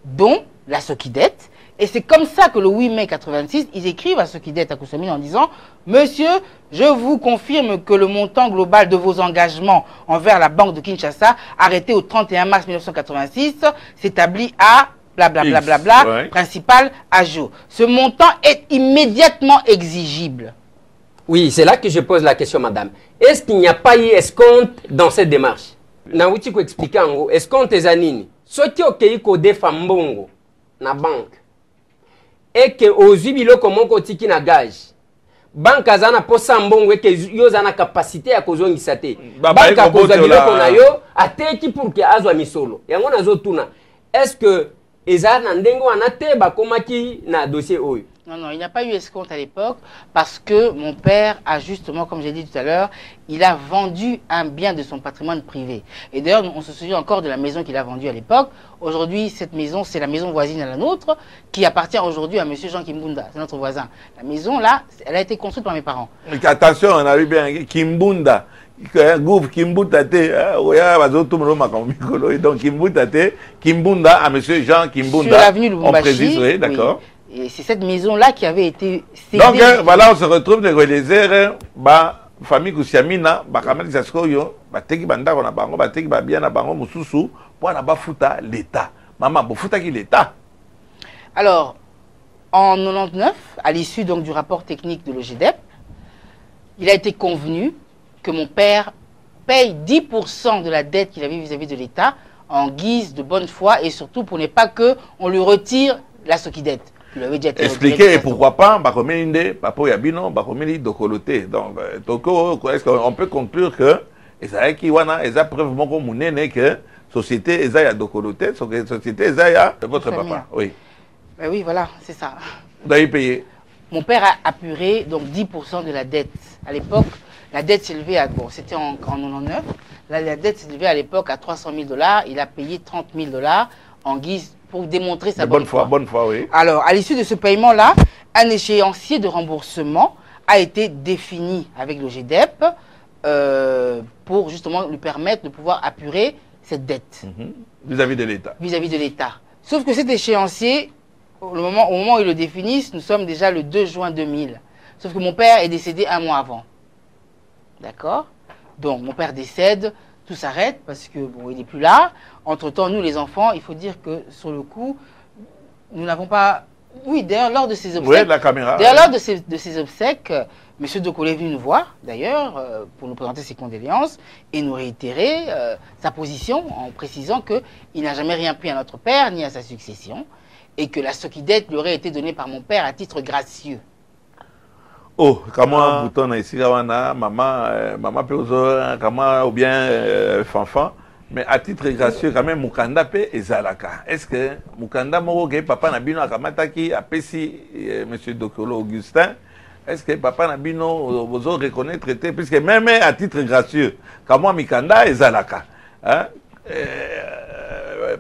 dont la Sokidette. Et c'est comme ça que le 8 mai 86, ils écrivent à Sokidette, à Kuswamina, en disant « Monsieur, je vous confirme que le montant global de vos engagements envers la banque de Kinshasa, arrêté au 31 mars 1986, s'établit à blablabla, ouais. Principal agio. Ce montant est immédiatement exigible. » Oui, c'est là que je pose la question, madame. Est-ce qu'il n'y a pas eu escompte dans cette démarche? Na wuti ko expliquer ngo escompte ezanini. Soki okei ko defa mbongo na banque. Et que ozwi biloko moko tiki na gage. Banque azana posa mbongo et que yo zana capacité ya kozongisa te. Banque akozwa biloko na yo ateki pour que azwa misolo. Yango nazo tuna. Est-ce que ezana ndengo wana te bakomaki na dossier oyo? Non, non, il n'y a pas eu escompte à l'époque parce que mon père a justement, comme j'ai dit tout à l'heure, il a vendu un bien de son patrimoine privé. Et d'ailleurs, on se souvient encore de la maison qu'il a vendue à l'époque. Aujourd'hui, cette maison, c'est la maison voisine à la nôtre qui appartient aujourd'hui à M. Jean Kimbunda, c'est notre voisin. La maison, là, elle a été construite par mes parents. Attention, on a vu bien Kimbunda. Gouv Kimbunda donc Kimbunda à M. Jean Kimbunda. Sur l'avenue Lubumbashi. Oui, d'accord. Oui. Et c'est cette maison-là qui avait été cédée. Donc voilà, on se retrouve dans les airs, famille Kusiamina, Bakamal Zaskoyo, Bateki Banda, on a bango, Bateki Babiana, Bango, Moussousou, pour la Bafuta, l'État. Maman, Bofuta qui l'État. Alors, en 99, à l'issue donc du rapport technique de l'OGDEP, il a été convenu que mon père paye 10% de la dette qu'il avait vis-à-vis de l'État en guise de bonne foi et surtout pour ne pas qu'on lui retire la Sokidette. Expliquez pourquoi pas, Papo Yabino, Dokoloté. Donc, est-ce qu'on peut conclure que, et ça qui wana, et ça preuve mon mounene que société Ezaya Dokoloté, société Ezaya votre papa. Oui. Ben oui, voilà, c'est ça. Vous avez payé. Mon père a apuré donc 10% de la dette. À l'époque, la dette s'élevait à, bon, c'était en 99, la dette s'élevait à l'époque à $300 000. Il a payé $30 000 en guise pour démontrer sa bonne foi. Bonne foi, oui. Alors, à l'issue de ce paiement-là, un échéancier de remboursement a été défini avec le GDEP pour justement lui permettre de pouvoir apurer cette dette. Vis-à-vis de l'État. Vis-à-vis de l'État. Sauf que cet échéancier, au moment où ils le définissent, nous sommes déjà le 2 juin 2000. Sauf que mon père est décédé un mois avant. D'accord? Donc, mon père décède, tout s'arrête parce que bon, il n'est plus là. Entre-temps, nous, les enfants, il faut dire que sur le coup, nous n'avons pas... Oui, d'ailleurs, lors de ces obsèques... Oui, la caméra. D'ailleurs, lors de ces obsèques, M. Dokolo est venu nous voir, d'ailleurs, pour nous présenter ses condoléances et nous réitérer sa position en précisant qu'il n'a jamais rien pris à notre père ni à sa succession et que la Sokidette lui aurait été donnée par mon père à titre gracieux. Oh, comment bouton ici, maman Péozo, comment ou bien Fanfan, mais à titre gracieux, quand même, Mukanda pe ezalaka. Est-ce que Mukanda Moroge, papa Nabino Akamataki, a Pessi, M. Dokolo Augustin, est-ce que papa Nabino vous reconnaît traité, puisque même à titre gracieux, comment Mikanda ezalaka, hein?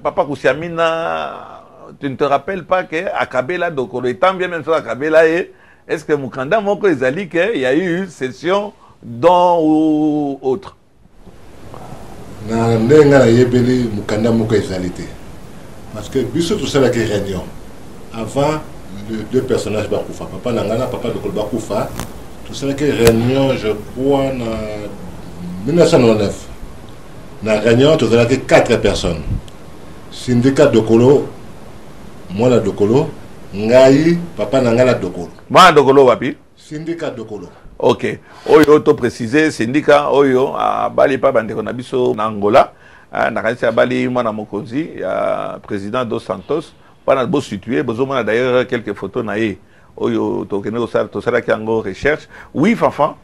Papa Kusiamina, tu ne te rappelles pas que Akabela Dokolo, et tant bien même ça Akabela est. Est-ce que Mukanda Moko Ezali qu'il y a eu session don ou autre? Mukanda Moko Ezali. Parce que, biso tout ça la réunion. Avant, les deux personnages Bakoufa, papa Nangana, papa de Bakoufa, tout ça la réunion, je crois, en 1999. la réunion, tu as 4 personnes. Syndicat Dokolo, moi la Dokolo, Ngai, papa Nangala Dokolo. Moi Dokolo wapi? Syndicat Dokolo. Ok. Oyo to préciser syndicat oyo a bali pa bande na biso na Angola. Na kanisi bali mwana mokonzi ya président dos Santos. Pana bo situé, bozo mona d'ailleurs quelques photos na ye. Oyo to kene to sala ki ango recherche. Oui, Fanfan.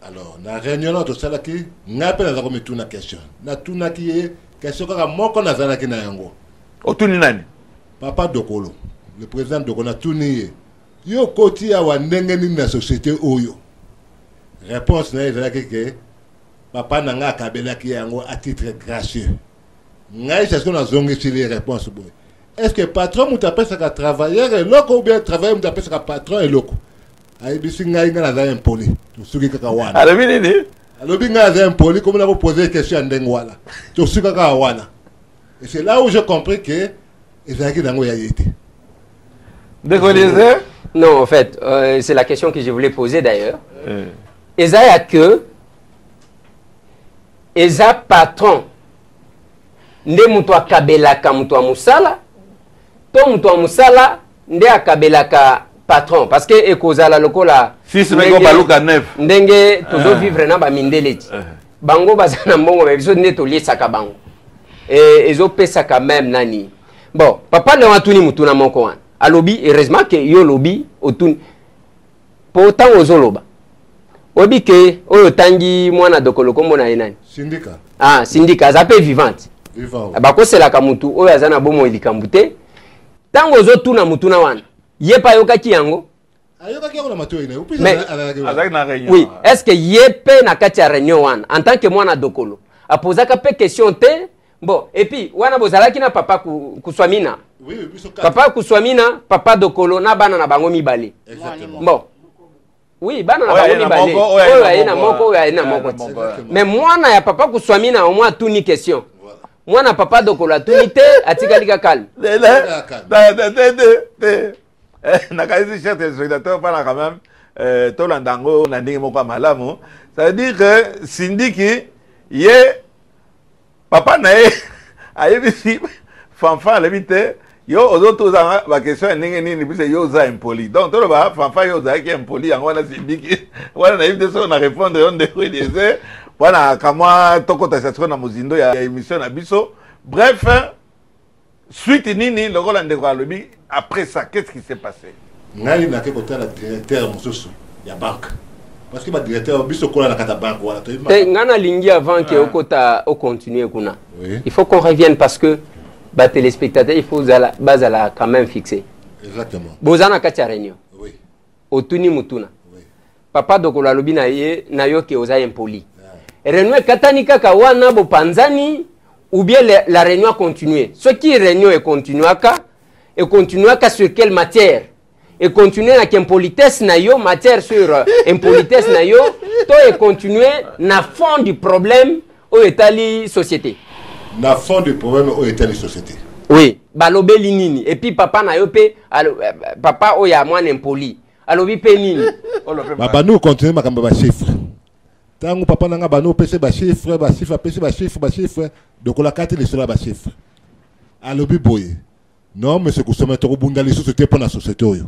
Alors, na réunion to sala ki ngape na zako mituna question. Na tuna ki question kaka moko na zala ki na yango. Otuni nani? Papa Dokolo, le président Dokolo na tuni yo koti ya wandenge ni na société oyo. Réponse na ezala que papa nanga kabela ki yango à titre gracieux. Ngai c'est ce qu'on a zongi sur les réponses boy. Est-ce que patron m'appelle ça ka travailleur et loko ou bien travailleur m'appelle ça ka patron et loko? Ayi bisi ngai ngana za impoli. Tu suki kaka wana. Alors nini? Alors bi ngana za impoli comme on a posé question ndenge wala. Tu suki kaka wana. Et c'est là où j'ai compris que ezaki nango ya yete. Décolisé? Non, en fait, c'est la question que je voulais poser d'ailleurs. Ezaya que Eza patron nde mutu akabelaka mutu wa musala to mutu wa musala nde akabelaka patron parce que ekozala lokola fils meko baluka neuf ndenge tozo vivre na ba mindeleti bango bazana mbongo bebiso nde toliesaka bango ezo pesa quand même nani bon papa le watuni mutu na moko wana alobi heureusement que yo lobi otuni pourtant ozoloba obi ke oyo tangi mwana Dokolo kombo na enani syndicat syndicat zape vivante vivant bakoselaka mutu oyo azana bomo elikambu te tango ozotuna mutu na wana ye pa yokaki yango ayoka ki na mato ine azaki na réunion oui est-ce que ye pe na kati ya réunion wana en tant que mwana Dokolo apozaka pe question te bon et puis wana bozalaki na papa kuswamina oui papa kuswamina papa Dokolo na bana na bango mibale bon oui bana na bango mibale oyo ayena moko oyo ayena moko mais mwana ya papa kuswamina au moins tuni question mwana papa Dokolo atuni te atikali ka calme na kaisi chef téléspectateur pas quand même to landango na ndenge moko malamu ça veut dire que sindiki ye papa na ye ayebisi Fanfan lebite yo ozoto za ba question ndenge nini bise yo za impoli donc to ba Fanfan yo za ki impoli yango na sindiki wana na yebite so na répondre on de relier wana kama tokota station na muzindo ya émission na biso bref suite nini lokola ndeko alobi après ça qu'est-ce qui s'est passé ngai na ke kota la directeur mususu ya banque parce que ba directeur biso kola na kata banque wala to ngana lingi avant que okota o continuer kuna il faut qu'on revienne parce que ba téléspectateurs il faut bazala quand même fixé exactement bozana kati ya réunion oui otuni mutuna oui papa Dokolo alobi na ye na yo ke oza impoli réunion katani kaka wana bo panzani ou bien la réunion continue. Ce qui est réunion et continue à sur quelle matière? Et continuer avec impolitesse na yo, matière sur impolitesse na yo, to et continuer na fond du problème au état li société. Na fond du problème au état li société. Oui, balobe li nini. Et puis papa na yo pe papa o ya mwana impoli. Alobi pe nini? Baba nous continuer makamba ba chiffre. Tango papa nanga bano pese ba chiffre pese ba chiffre donc la carte les sur ba chiffre alobi boye non monsieur kusoma to bunda les sociétés pour la société oyo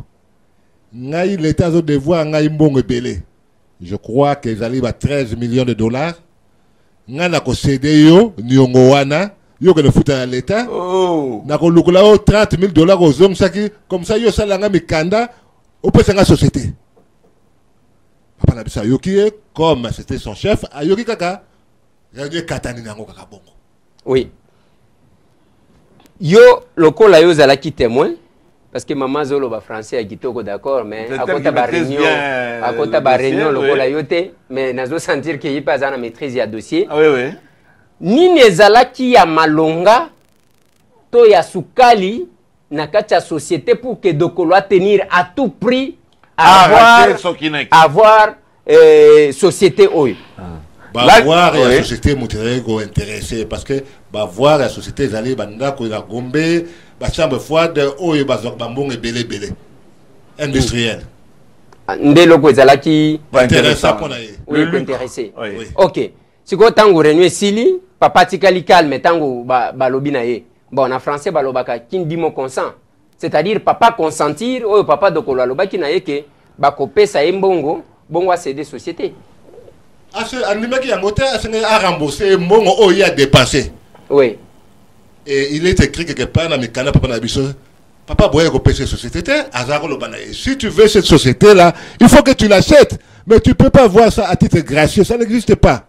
ngai l'état zo devoir ngai mbongo ebele je crois que ils allaient à 13 millions de dollars ngana ko céder yo nyongo wana yo que le foot à l'état na ko lukula 30 000 dollars aux hommes saki comme ça yo salanga mikanda au pesa nga société papa na bisa yoki comme c'était son chef ayoki kaka radio katani nango kaka bongo oui yo lokola yo zalaki témoin parce que maman zolo ba français a kitoko d'accord mais à côté ba réunion lokola yo te mais nazo sentir que il pas na maîtrise ya dossier oui oui ni nezalaki ya malonga to ya sukali na kati ya société pour que Dokolo tenir à tout prix avoir société oyo voir la société moutérego intéressé parce que voir la société zali banda ko la gombe ba chambre froide oyo bazok bambongo belé industriel ndelo ko zalaki intéressant pour naé oui intéressé OK Si ko tango réunion sili, papa tikali calme tango balobi na ye. Bon, en français balobaka kin dit mon consent. C'est-à-dire papa consentir ou papa dokolo alobaki na ye ke bakopesa mbongo, bongo céder société. Animaki yangote a remboursé mbongo o il a dépensé. Oui. Et il est écrit quelque part dans mes canaux papa na biso. Papa boye ko pesa société azaro lo banaye. Si tu veux cette société là, il faut que tu l'achètes. Mais tu peux pas voir ça à titre gracieux, ça n'existe pas.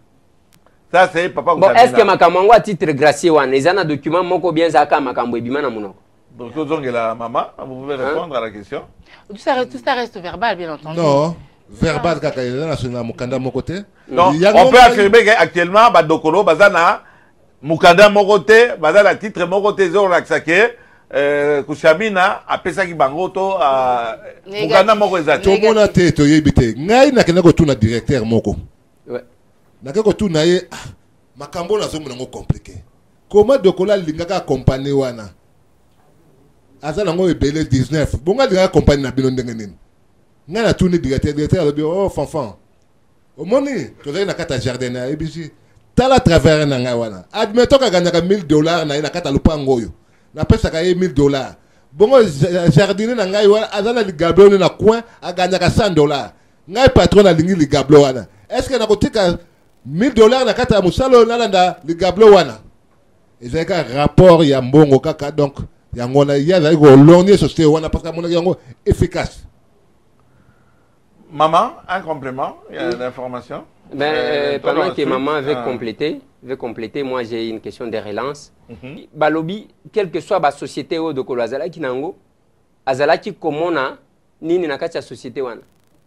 Ça c'est papa. Bon, est-ce que makambo à titre gracieux wana ezana document moko bien zaka makambo ebima na munoko? Donc la maman, vous pouvez répondre à la question. Tout ça reste verbal, bien entendu. Non, verbal kaka ezana na mukanda mon côté. Non, on peut affirmer qu'actuellement badokolo bazana mukanda mon côté, bazana titre mon côté zoro laksake. Kushamina apesaki bangoto mukanda moko ezati tomona te to yebite ngai nakenda ko tuna directeur moko ouais nakenda ko tuna ye makambo na zomo nango compliqué comment dokola lingaka compagnie wana azala ngo ebele 19 bonga linga compagnie na bino ndenge nini ngai na tuni directeur alobi oh fanfan omoni tozali na kata jardin na ebisi tala travers na ngai wana admettons ka ganaka $1000 na kata lupango yo na pesa ka $1000. Bongo jardinier na ngai wana azana ligablo na coin aganyaka $100. Ngai patron na lingi ligablo wana. Est-ce que na kotika $1000 na kata musalo na landa ligablo wana? Ezaka rapport ya mbongo kaka donc yango na ya za ko lorgner société wana parce que mon yango efficace. Maman, un complément, il y a l'information. Ben, pendant que maman veut compléter, moi j'ai une question de relance. Balobi, quelle que soit la société de Kolazala qui nango, azala qui komona nini nakati ya société wana.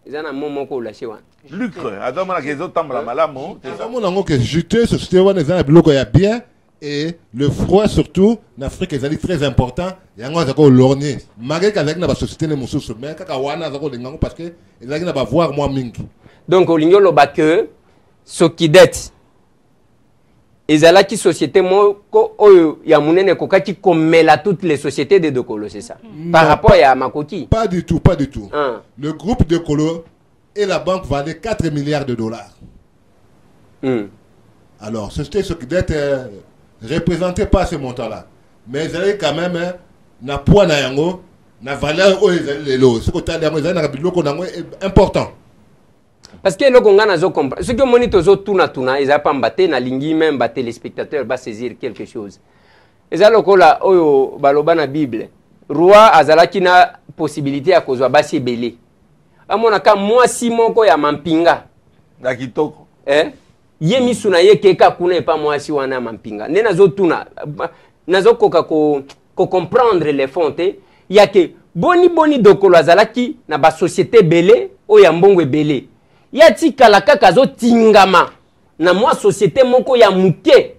Ezana momo ko lâché wana. Lucre, adama na kezo tambala malamo, c'est ça. Mon nango que juter société wana ezana biloko ya bien et le froid surtout en Afrique est très important. Yango azako lorgner. Malgré qu'avec na société ne mususu mais kaka wana azako lingango parce que ezaki na ba voir moi mingi. Donc, au ligne loba que ce qui dette, ezala qui société moko oyo ya munene kokaki komela toutes les sociétés de Dokolo, c'est ça. Par rapport à Makoti. Pas du tout, pas du tout. Le groupe Dokolo et la banque valaient $4 milliards. Alors, société ce qui dette représentait pas ce montant-là, mais ils avaient quand même na poids na yango, na valeur oyo les lots. Ce que tu as dit, ils avaient biloko nango important. Parce que le Congo n'a pas compris. Ce que monito zo tuna ils a pas mbatté na lingi même batté les spectateurs va saisir quelque chose. Eza lokola oyo baloba na Bible. Roi azalaki na possibilité à kozwa basi belé. Amona ka mwasi moko ya mampinga. Na kitoko. Ye misu na ye keka kuna pa mwasi wana mampinga. Nena zo tuna nazo koka ko comprendre les fontes. Ya ke boni dokolo azalaki na ba société belé o ya mbongo belé. Yati kalaka kazo tingama na moi société moko ya muke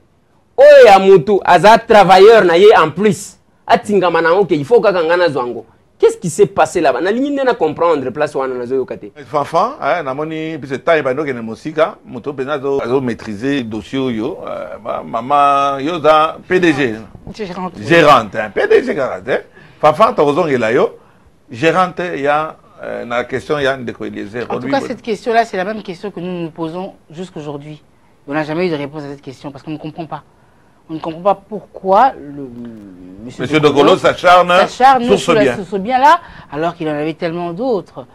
o ya mutu aza travailleur na ye en plus atingama na ok il faut kaka ngana zwango. Qu'est-ce qui s'est passé là-bas? Na ligne na comprendre place wana na zo yokate. Fanfan, na moni puis c'est temps ibando ke na musika, muto pena zo maîtriser dossier yo, maman yo za PDG. Gérante, PDG garante. Fanfan to zongela yo, gérante ya la question Yann de Eliezer. En tout cas, cette question-là, c'est la même question que nous nous posons jusqu'aujourd'hui. On n'a jamais eu de réponse à cette question parce qu'on ne comprend pas. On ne comprend pas pourquoi le Monsieur de Gaulle s'acharne sur ce bien-là, alors qu'il en avait tellement d'autres.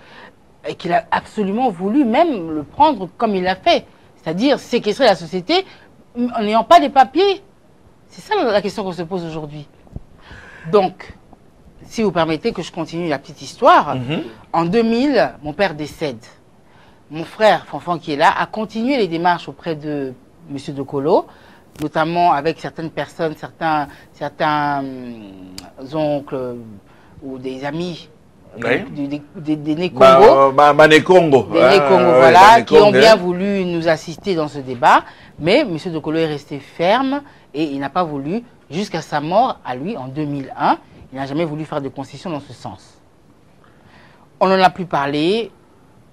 Et qu'il a absolument voulu même le prendre comme il l'a fait. C'est-à-dire séquestrer la société en n'ayant pas des papiers. C'est ça la question qu'on se pose aujourd'hui. Donc, si vous permettez que je continue la petite histoire, en 2000, mon père décède. Mon frère, Fanfan, qui est là, a continué les démarches auprès de M. Dokolo, notamment avec certaines personnes, certains oncles ou des amis des Né-Congo. Né-Congo. Des Né-Congo, voilà, qui ont bien voulu nous assister dans ce débat. Mais M. Dokolo est resté ferme et il n'a pas voulu, jusqu'à sa mort, à lui, en 2001, il n'a jamais voulu faire de concession dans ce sens. On n'en a plus parlé.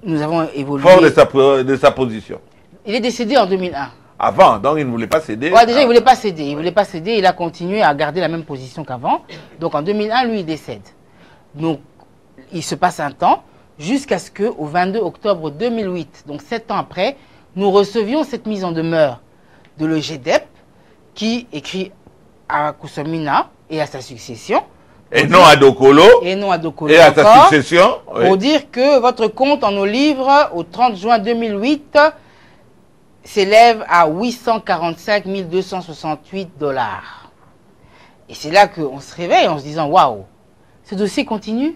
Nous avons évolué. Fort de sa position. Il est décédé en 2001. Avant, donc il ne voulait pas céder. Ouais, déjà, il ne voulait pas céder. Il ne voulait pas céder. Il a continué à garder la même position qu'avant. Donc en 2001, lui, il décède. Donc il se passe un temps jusqu'à ce qu'au 22 octobre 2008, donc 7 ans après, nous recevions cette mise en demeure de l'EGDEP qui écrit à Koussamina et à sa succession. Et non à Dokolo. Et non à Dokolo. Et à sa succession. Oui. Pour dire que votre compte en nos livres au 30 juin 2008 s'élève à 845 268 $. Et c'est là qu'on se réveille en se disant waouh, ce dossier continue.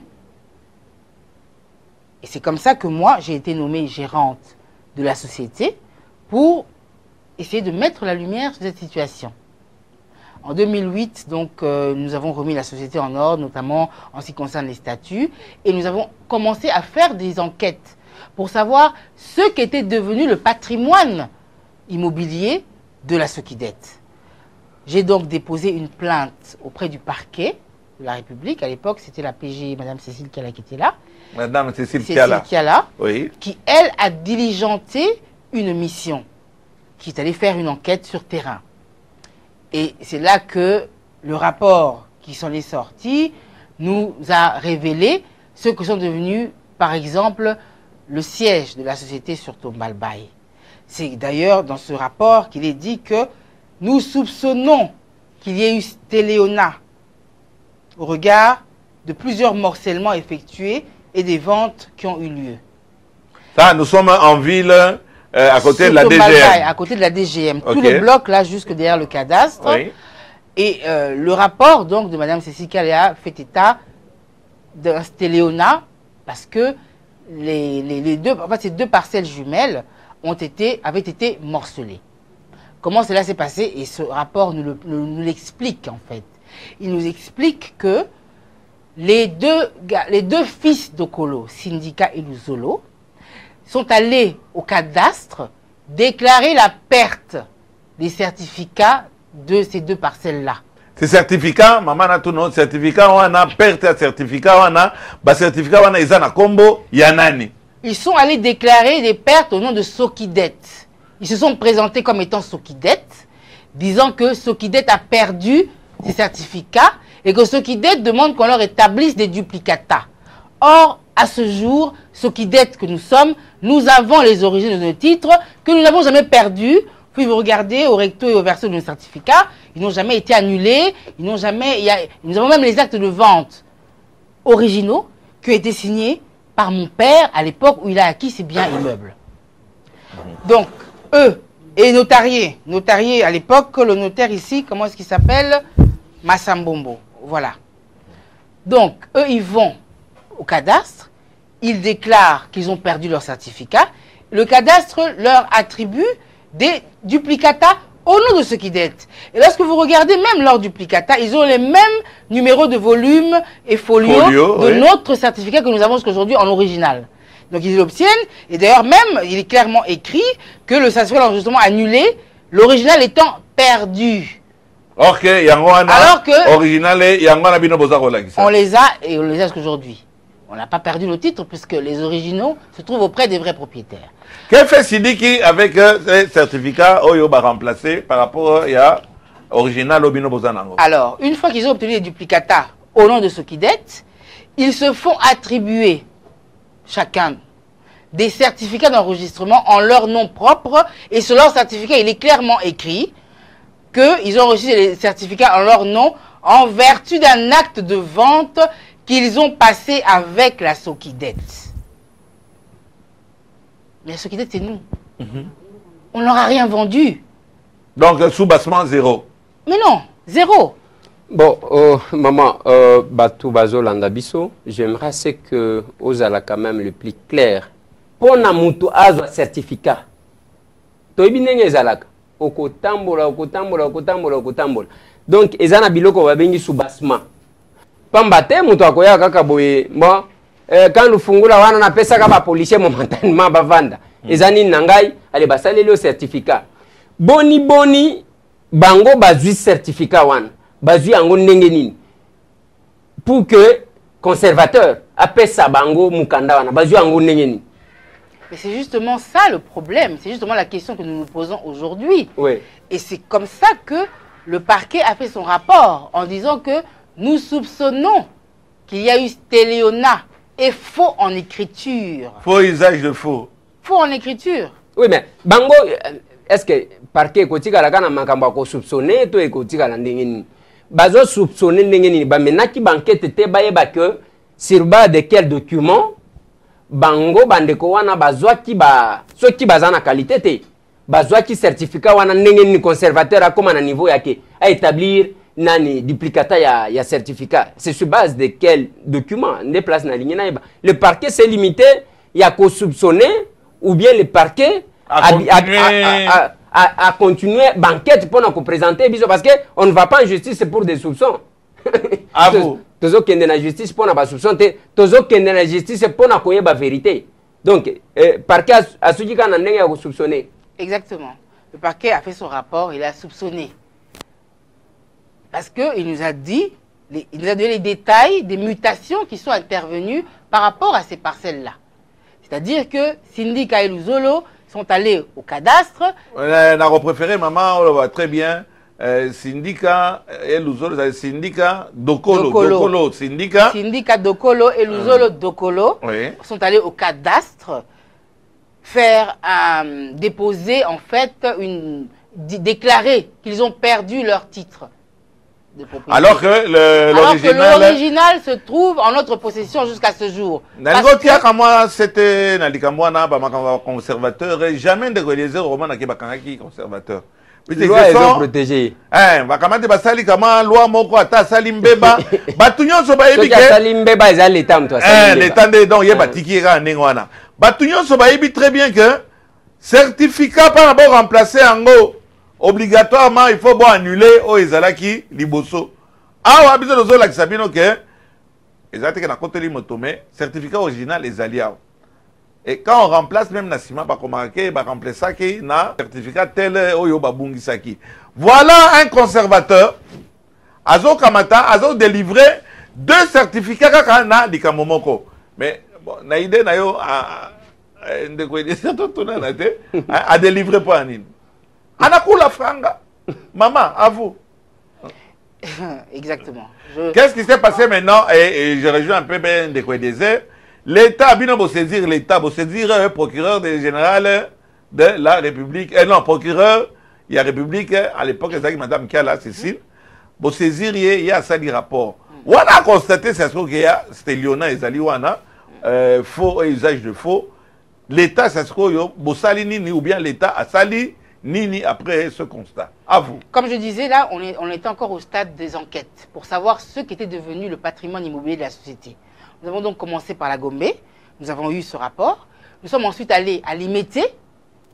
Et c'est comme ça que moi, j'ai été nommée gérante de la société pour essayer de mettre la lumière sur cette situation. En 2008, donc, nous avons remis la société en ordre, notamment en ce qui concerne les statuts, et nous avons commencé à faire des enquêtes pour savoir ce qu'était devenu le patrimoine immobilier de la Sokidet. J'ai donc déposé une plainte auprès du parquet de la République. À l'époque, c'était la PG, Madame Cécile Kiala qui était là. Madame Cécile Kiala, oui. Qui, elle, a diligenté une mission, qui est allée faire une enquête sur terrain. Et c'est là que le rapport qui s'en est sorti nous a révélé ce que sont devenus, par exemple, le siège de la société sur Tombalbaye. C'est d'ailleurs dans ce rapport qu'il est dit que nous soupçonnons qu'il y ait eu téléona au regard de plusieurs morcellements effectués et des ventes qui ont eu lieu. Ça, nous sommes en ville, à côté de la DGM. À côté de la DGM. Okay. Tout le bloc, là, jusque derrière le cadastre. Oui. Et le rapport, donc, de Mme Cécile Kiala fait état d'un téléona parce que ces deux parcelles jumelles avaient été morcelées. Comment cela s'est passé? Et ce rapport nous l'explique, en fait. Il nous explique que les deux fils d'Okolo, Syndicat et Luzolo, sont allés au cadastre déclarer la perte des certificats de ces deux parcelles-là. Ces certificats, maman a tout notre certificat, on a perte de certificat, on a certificat, on a Izana Kombo, Yanani. Ils sont allés déclarer des pertes au nom de Sokidet. Ils se sont présentés comme étant Sokidet, disant que Sokidet a perdu ses certificats et que Sokidet demande qu'on leur établisse des duplicata. Or, à ce jour, Sokidet que nous sommes, nous avons les origines de nos titres que nous n'avons jamais perdus. Puis vous regardez au recto et au verso de nos certificats, ils n'ont jamais été annulés, nous avons même les actes de vente originaux qui ont été signés par mon père à l'époque où il a acquis ses biens immeubles. Donc, eux, et notariés à l'époque, le notaire ici, comment est-ce qu'il s'appelle? Massambombo, voilà. Donc, eux, ils vont au cadastre, ils déclarent qu'ils ont perdu leur certificat, le cadastre leur attribue des duplicata au nom de Sokidet. Et lorsque vous regardez même leurs duplicata, ils ont les mêmes numéros de volume et folio de notre certificat que nous avons jusqu'aujourd'hui en original. Donc ils l'obtiennent, et d'ailleurs même, il est clairement écrit que le certificat d'enregistrement annulé, l'original étant perdu. Alors que original on les a et on les a jusqu'aujourd'hui. On n'a pas perdu le titre puisque les originaux se trouvent auprès des vrais propriétaires. Qu'est-ce que fait Sidiki avec ces certificats Oyo va remplacer par rapport à original Obino Bozanango? Alors, une fois qu'ils ont obtenu les duplicata au nom de Sokidet, ils se font attribuer chacun des certificats d'enregistrement en leur nom propre et sur leur certificat, il est clairement écrit qu'ils ont reçu les certificats en leur nom en vertu d'un acte de vente qu'ils ont passé avec la Sokidet. Mais la Sokidet, c'est nous. On ne leur a rien vendu. Donc, sous-bassement, zéro. Mais non, zéro. Bon, maman, Batou Bazo Landabiso, j'aimerais c'est que Ozala quand même le plus clair. Pour Namutu Azo certificat. Toibinenge Zalaka. Okotambola. Donc, Ezana Biloko va venir sous-bassement. Pambate, mutu akoya kaka boye, bon, quand le fungula wana na pesa kaba policier momentanément bavanda. Ezani nangai, ale basale le certificat. Boni, bango bazui certificat wana. Bazui ango ndenge nini. Pour que conservateur apesa bango mukanda wana, bazui ango ndenge nini. Mais c'est justement ça le problème, c'est justement la question que nous nous posons aujourd'hui. Oui. Et c'est comme ça que le parquet a fait son rapport en disant que nous soupçonnons qu'il y a eu téléona et faux en écriture. Faux usage de faux. Faux en écriture. Oui, mais Bango, est-ce que parquet kotika la kana makambo ko soupçonner to ekotika la ndenge nini bazo soupçonner ndenge nini ba menaki banquête te bayeba que sur base de quel document bango bandeko wana bazwaki ba soki bazana qualité te bazwaki certificat wana ndenge nini conservateur akoma na niveau yake à établir nani duplicata ya certificat. C'est sur base de quel document ne place na ligne naïba. Le parquet s'est limité à soupçonner ou bien le parquet à continuer banquette pour nous présenter parce que on ne va pas en justice pour des soupçons. À vous. Tozo kende na justice pour na soupçon te tozo kende na justice pour na koyeba vérité. Donc parquet a soutenu qu'on a soupçonné. Exactement. Le parquet a fait son rapport, il a soupçonné. Parce qu'il nous a dit, il nous a donné les détails des mutations qui sont intervenues par rapport à ces parcelles-là. C'est-à-dire que Syndicat et Luzolo sont allés au cadastre. On a préféré, maman, on le voit très bien. Syndicat et Luzolo, c'est Syndicat Dokolo. Syndicat Dokolo et Luzolo Dokolo sont allés au cadastre faire déposer, en fait, déclarer qu'ils ont perdu leur titre. Alors que l'original se trouve en notre possession jusqu'à ce jour. C'était conservateur et jamais de religieux roman qui conservateur. Loi est protégée. Bakamate basali kama loi moko ata salimbeba batunyo so ba ebike salimbeba eza l'état mto salimbeba l'état de donc yeba tiki ka nengwana batunyo so ba ebi très bien que certificat par rapport remplacer ango obligatoirement il faut annuler o ezalaki liboso awa biso dozo la kisabino que ezate que na koteli motome certificat original ezali awa. Et quand on remplace même Nassima, bah remarquer, bah remplacer ça qui na certificat tel oyo babungi saki. Voilà un conservateur. Azo kamata, azo délivré 2 certificats kaka na likamomoko. Mais bon, na idée na yo a délivré pas anine. Anakula franga. Maman, à vous. Exactement. Qu'est-ce qui s'est passé maintenant et je rejoins un peu bien de quoi disait. L'État a bien saisir l'État, saisir le procureur général de la République. Non, procureur, il y a République, à l'époque, c'est Madame Kiala Cécile. Saisir, il y a ça, des rapports. On a constaté, c'est ce qu'il y a, c'était Lyonna et Zaliwana, faux et usage de faux. L'État, c'est ce qu'il y a, sali nini, ou bien l'État a sali nini après ce constat. À vous. Comme je disais, là, on était encore au stade des enquêtes pour savoir ce qui était devenu le patrimoine immobilier de la société. Nous avons donc commencé par la Gombe, nous avons eu ce rapport. Nous sommes ensuite allés à Limete,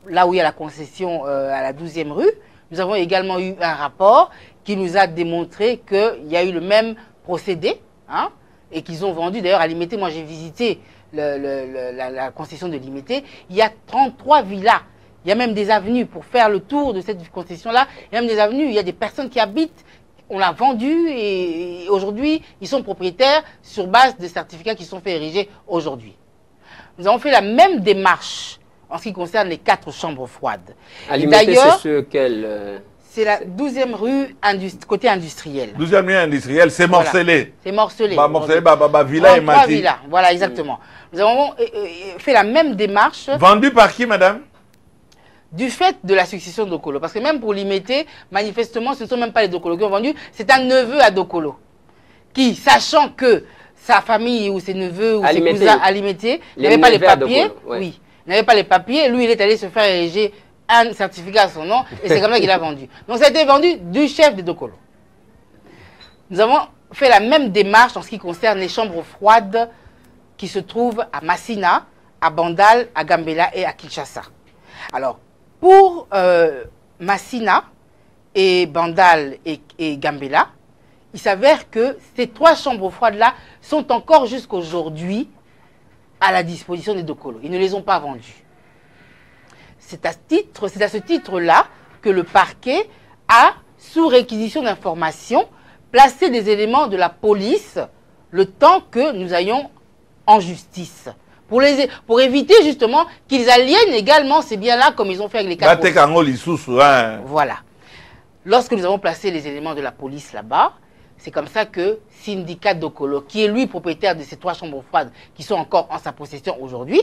là où il y a la concession à la 12e rue. Nous avons également eu un rapport qui nous a démontré qu'il y a eu le même procédé, hein, et qu'ils ont vendu. D'ailleurs, à Limete, moi j'ai visité la concession de Limete. Il y a 33 villas. Il y a même des avenues pour faire le tour de cette concession-là. Il y a même des avenues, il y a des personnes qui habitent. On l'a vendu et aujourd'hui, ils sont propriétaires sur base de certificats qui sont faits ériger aujourd'hui. Nous avons fait la même démarche en ce qui concerne les 4 chambres froides. D'ailleurs, c'est quel c'est la 12e rue côté industriel. 12e rue industrielle, c'est morcelé. Voilà. C'est morcelé. Morcelé, villa et mati. Villas, voilà, exactement. Nous avons fait la même démarche. Vendu par qui, madame? Du fait de la succession de Dokolo. Parce que même pour Limete, manifestement, ce ne sont même pas les Dokolo qui ont vendu, c'est un neveu à Dokolo. Qui, sachant que sa famille ou ses neveux ou ses cousins à Limete n'avaient pas les papiers, oui, n'avaient pas les papiers, lui il est allé se faire ériger un certificat à son nom et c'est comme ça qu'il a vendu. Donc ça a été vendu du chef de Dokolo. Nous avons fait la même démarche en ce qui concerne les chambres froides qui se trouvent à Massina, à Bandal, à Gambela et à Kinshasa. Alors, pour Massina et Bandal et Gambela, il s'avère que ces 3 chambres froides-là sont encore jusqu'aujourd'hui à la disposition des Dokolo. Ils ne les ont pas vendues. C'est à ce titre-là que le parquet a, sous réquisition d'informations, placé des éléments de la police le temps que nous ayons en justice. Pour éviter justement qu'ils aliènent également ces biens-là comme ils ont fait avec les 4. Voilà. Lorsque nous avons placé les éléments de la police là-bas, c'est comme ça que Syndicat Dokolo, qui est lui propriétaire de ces 3 chambres froides qui sont encore en sa possession aujourd'hui,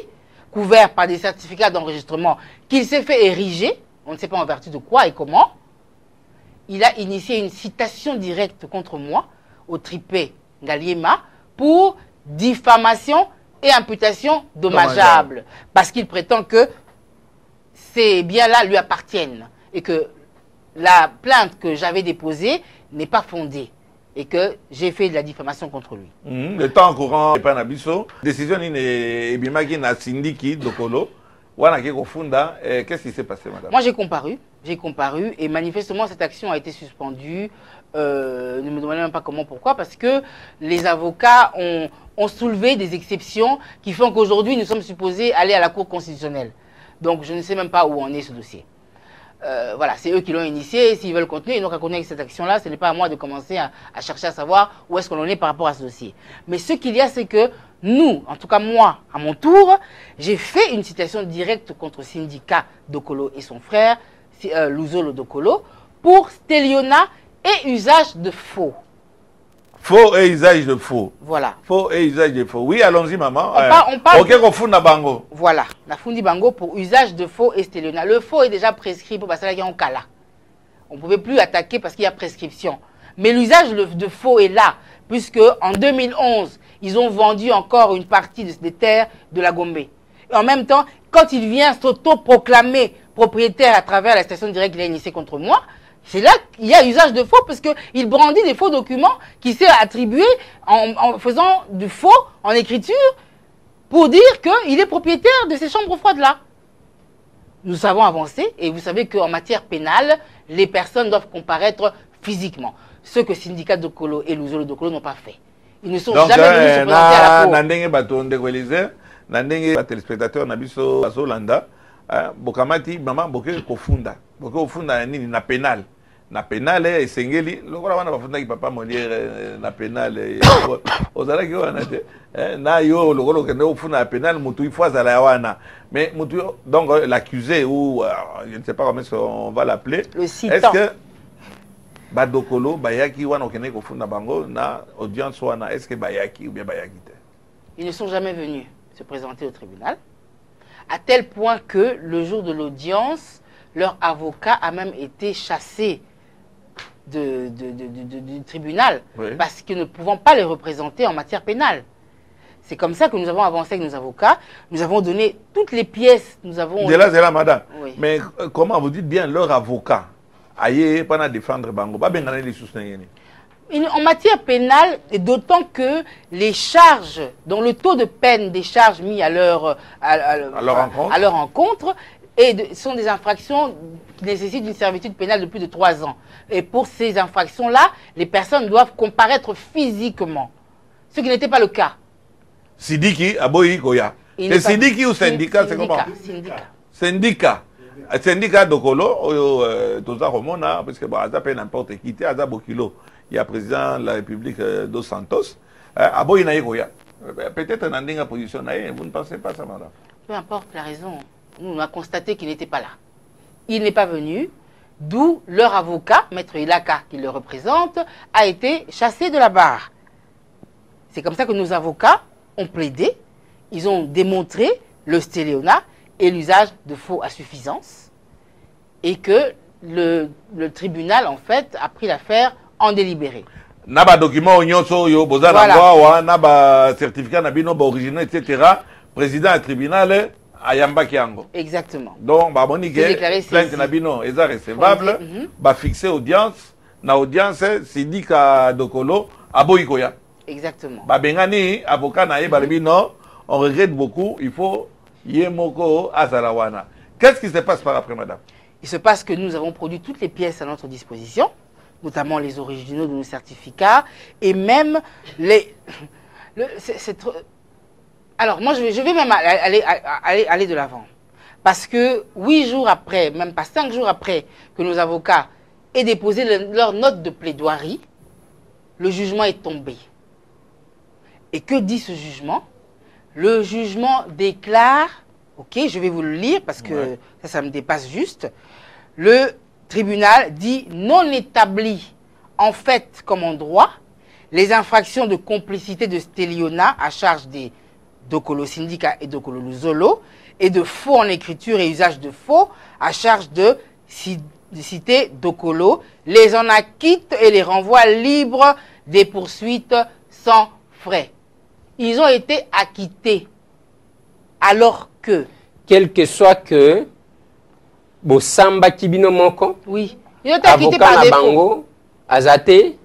couverts par des certificats d'enregistrement qu'il s'est fait ériger on ne sait pas en vertu de quoi et comment, il a initié une citation directe contre moi au tripé Ngaliema pour diffamation et imputation dommageable. Parce qu'il prétend que ces biens-là lui appartiennent et que la plainte que j'avais déposée n'est pas fondée et que j'ai fait de la diffamation contre lui. Le temps courant, décision est na Sindiki Dokolo. Qu'est-ce qui s'est passé, madame? Moi, j'ai comparu et manifestement, cette action a été suspendue. Ne me demandez même pas comment, pourquoi, parce que les avocats ont soulevé des exceptions qui font qu'aujourd'hui, nous sommes supposés aller à la Cour constitutionnelle. Donc, je ne sais même pas où en est ce dossier. Voilà, c'est eux qui l'ont initié. S'ils veulent continuer, ils n'ont qu'à continuer avec cette action-là. Ce n'est pas à moi de commencer à chercher à savoir où est-ce qu'on en est par rapport à ce dossier. Mais ce qu'il y a, c'est que nous, en tout cas moi, à mon tour, j'ai fait une citation directe contre Syndicat Dokolo et son frère, Luzolo Dokolo, pour stélionnat et usage de faux. Faux et usage de faux. Voilà. Faux et usage de faux. Oui, allons-y, maman. On parle ok, on fout na bango. Voilà, na fundi bango pour usage de faux et stélionnat. Le faux est déjà prescrit pour passer à la kala. On ne pouvait plus attaquer parce qu'il y a prescription. Mais l'usage de faux est là, puisque en 2011, ils ont vendu encore une partie des terres de la Gombe. Et en même temps, quand il vient s'auto-proclamer propriétaire à travers la station directe qu'il a initiée contre moi, c'est là qu'il y a usage de faux, parce qu'il brandit des faux documents qui s'est attribué en faisant du faux en écriture pour dire qu'il est propriétaire de ces chambres froides-là. Nous savons avancer, et vous savez qu'en matière pénale, les personnes doivent comparaître physiquement. Ce que Syndicat Dokolo et Luzolo Dokolo n'ont pas fait. Ils ne sont jamais venus se présenter à la cour. Téléspectateur Nabiso Azolanda, Bokamati, maman, Boke Kofunda. Boke Kofunda na pénal. Na pénal, et Sengeli, le roi n'a pas fondé papa Molière, na pénal, Ozala qui na yo, le roi qui est au fond na pénal, Moutou, fois à la wana. Mais Moutou, donc l'accusé, ou je ne sais pas comment on va l'appeler. Le citant. Est-ce que Badokolo, Bayaki, wana okene ko funda bango, na audience wana, est-ce que Bayaki ou bien Bayaki? Ils ne sont jamais venus se présenter au tribunal, à tel point que le jour de l'audience, leur avocat a même été chassé du tribunal, oui, parce que nous ne pouvons pas les représenter en matière pénale. C'est comme ça que nous avons avancé avec nos avocats. Nous avons donné toutes les pièces. Nous avons... De là, c'est là, madame. Oui. Mais comment vous dites bien leur avocat aïe, pas défendre Bango, pas bien les soutenir. En matière pénale, et d'autant que les charges, dont le taux de peine des charges mis à leur encontre sont des infractions qui nécessitent une servitude pénale de plus de 3 ans. Et pour ces infractions-là, les personnes doivent comparaître physiquement, ce qui n'était pas le cas. Sidiki, Aboyi, Koya. C'est Sidiki ou syndicat, c'est comment? Syndicat. Syndicat Dokolo, Toza Romona, parce que ça peut n'importe qui, Aza Bokilo. Il y a le président de la République Dos Santos. Aboyi Naye Koya. Peut-être dans une position, vous ne pensez pas ça, madame? Peu importe la raison. Nous, on a constaté qu'il n'était pas là. Il n'est pas venu, d'où leur avocat, Maître Ilaka, qui le représente, a été chassé de la barre. C'est comme ça que nos avocats ont plaidé. Ils ont démontré le stéléonat et l'usage de faux à suffisance. Et que le tribunal, en fait, a pris l'affaire en délibéré. Naba document nyonso yo bozana wa naba certificat nabino original etc. Président du tribunal ayamba kiango. Exactement. Donc ba bonike plainte nabino eza recevable ba fixer audience na audience Syndicat Dokolo aboyikoya. Exactement. Ba bengani avocat na ye balbino on regrette beaucoup, il faut yemoko azalawana. Qu'est-ce qui se passe par après, madame? Il se passe que nous avons produit toutes les pièces à notre disposition, notamment les originaux de nos certificats, et même les... Alors, moi, je vais même aller de l'avant. Parce que 8 jours après, même pas 5 jours après que nos avocats aient déposé leur note de plaidoirie, le jugement est tombé. Et que dit ce jugement? Le jugement déclare, ok, je vais vous le lire parce que ça me dépasse juste. Le tribunal dit non établi en fait comme en droit les infractions de complicité de stélionnat à charge des Dokolo Syndicat et Dokolo Luzolo et de faux en écriture et usage de faux à charge de cité Dokolo, les en acquittent et les renvoient libres des poursuites sans frais. Ils ont été acquittés alors que... Quel que soit que... Bo samba kibino moko. Oui. Ils ont été acquittés par défaut. Bango, azate,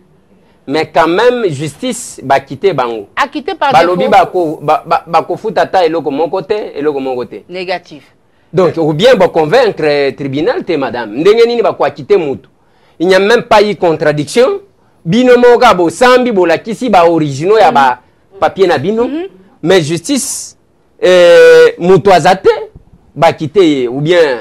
mais quand même justice ba quitté bango. Acquitté par Balobi défaut. bako futata eloko mon côté. Négatif. Donc ou bien ba convaincre tribunal te madame. Ndenge nini ba ko quitter mutu. Il n'y a même pas eu contradiction. Bino moka bo sambi bo la kisi ba originaux ya ba papier na bino. Mais justice mutu azate ba quitter ou bien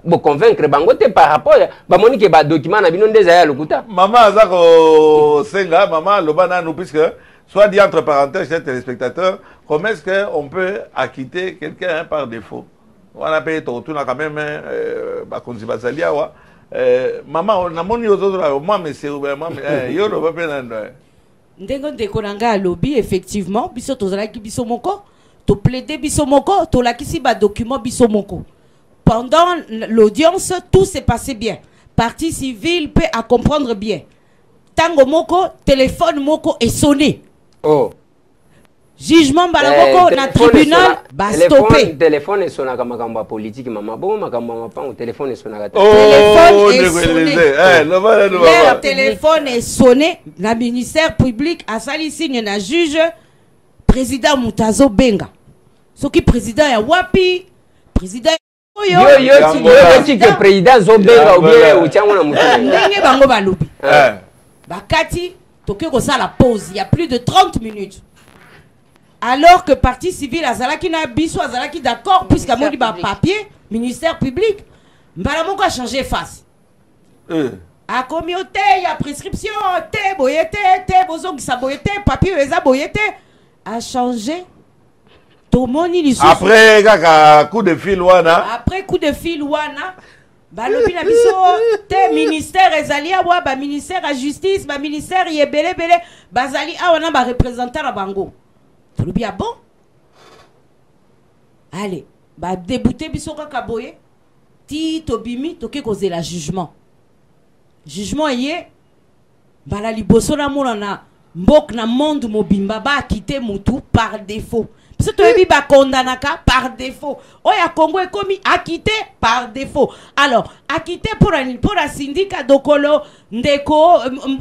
bo convaincre bangote par rapport ba monique ba document na bino ndeza ya lokuta. Maman azako senga maman lobana nous puisque soit dit entre parenthèses chers téléspectateurs, comment est-ce qu'on peut acquitter quelqu'un par défaut? On a payé tout na quand même ba konzi bazalia wa maman na moni ozo moi monsieur moi yo lo ba pena ndo. Ndengo ndeko nanga lobby effectivement biso tozalaki biso moko to plaider biso moko to lakisi ba document biso moko. Pendant l'audience, tout s'est passé bien. Partie civile peut à comprendre bien. Tango moko, téléphone moko est sonné. Oh. Jugement balamoko na tribunal ba stoppé. Téléphone est sonné comme makamba politique maman. Bon makamba mapan au téléphone est sonné. Téléphone est sonné. Le téléphone est sonné. La ministère public a sali signe na juge président Mutazo Benga. Ce qui président ya wapi président yo que président Zobenga ou bien ou tiango na mutu. Ndenge bango balobi. Bakati toke ko ça la pause, il y a plus de 30 minutes. Alors que partie civile azalaki na biso azalaki d'accord puisque modi ba papier ministère public mbala moko a changé face. A communauté il y a prescription té boyete té bozongi sa boyete papier eza boyete a changé. Après coup de fil wana. Après coup de fil wana. Balobi na biso te ministère ezali awa ba ministère à justice ba ministère yebele bele bazali awa na ba représentant na bango. Tolobi a bon. Allez, ba débouter biso kaka boye. Ti tobimi toke koze la jugement. Jugement yé bala liboso na mona na mbok na monde mobimba ba quitter mutu par défaut. Si tu es condamnaka par défaut. Oya Congo est commis acquitté par défaut. Alors, acquitté pour un syndicat Dokolo, Ndeko,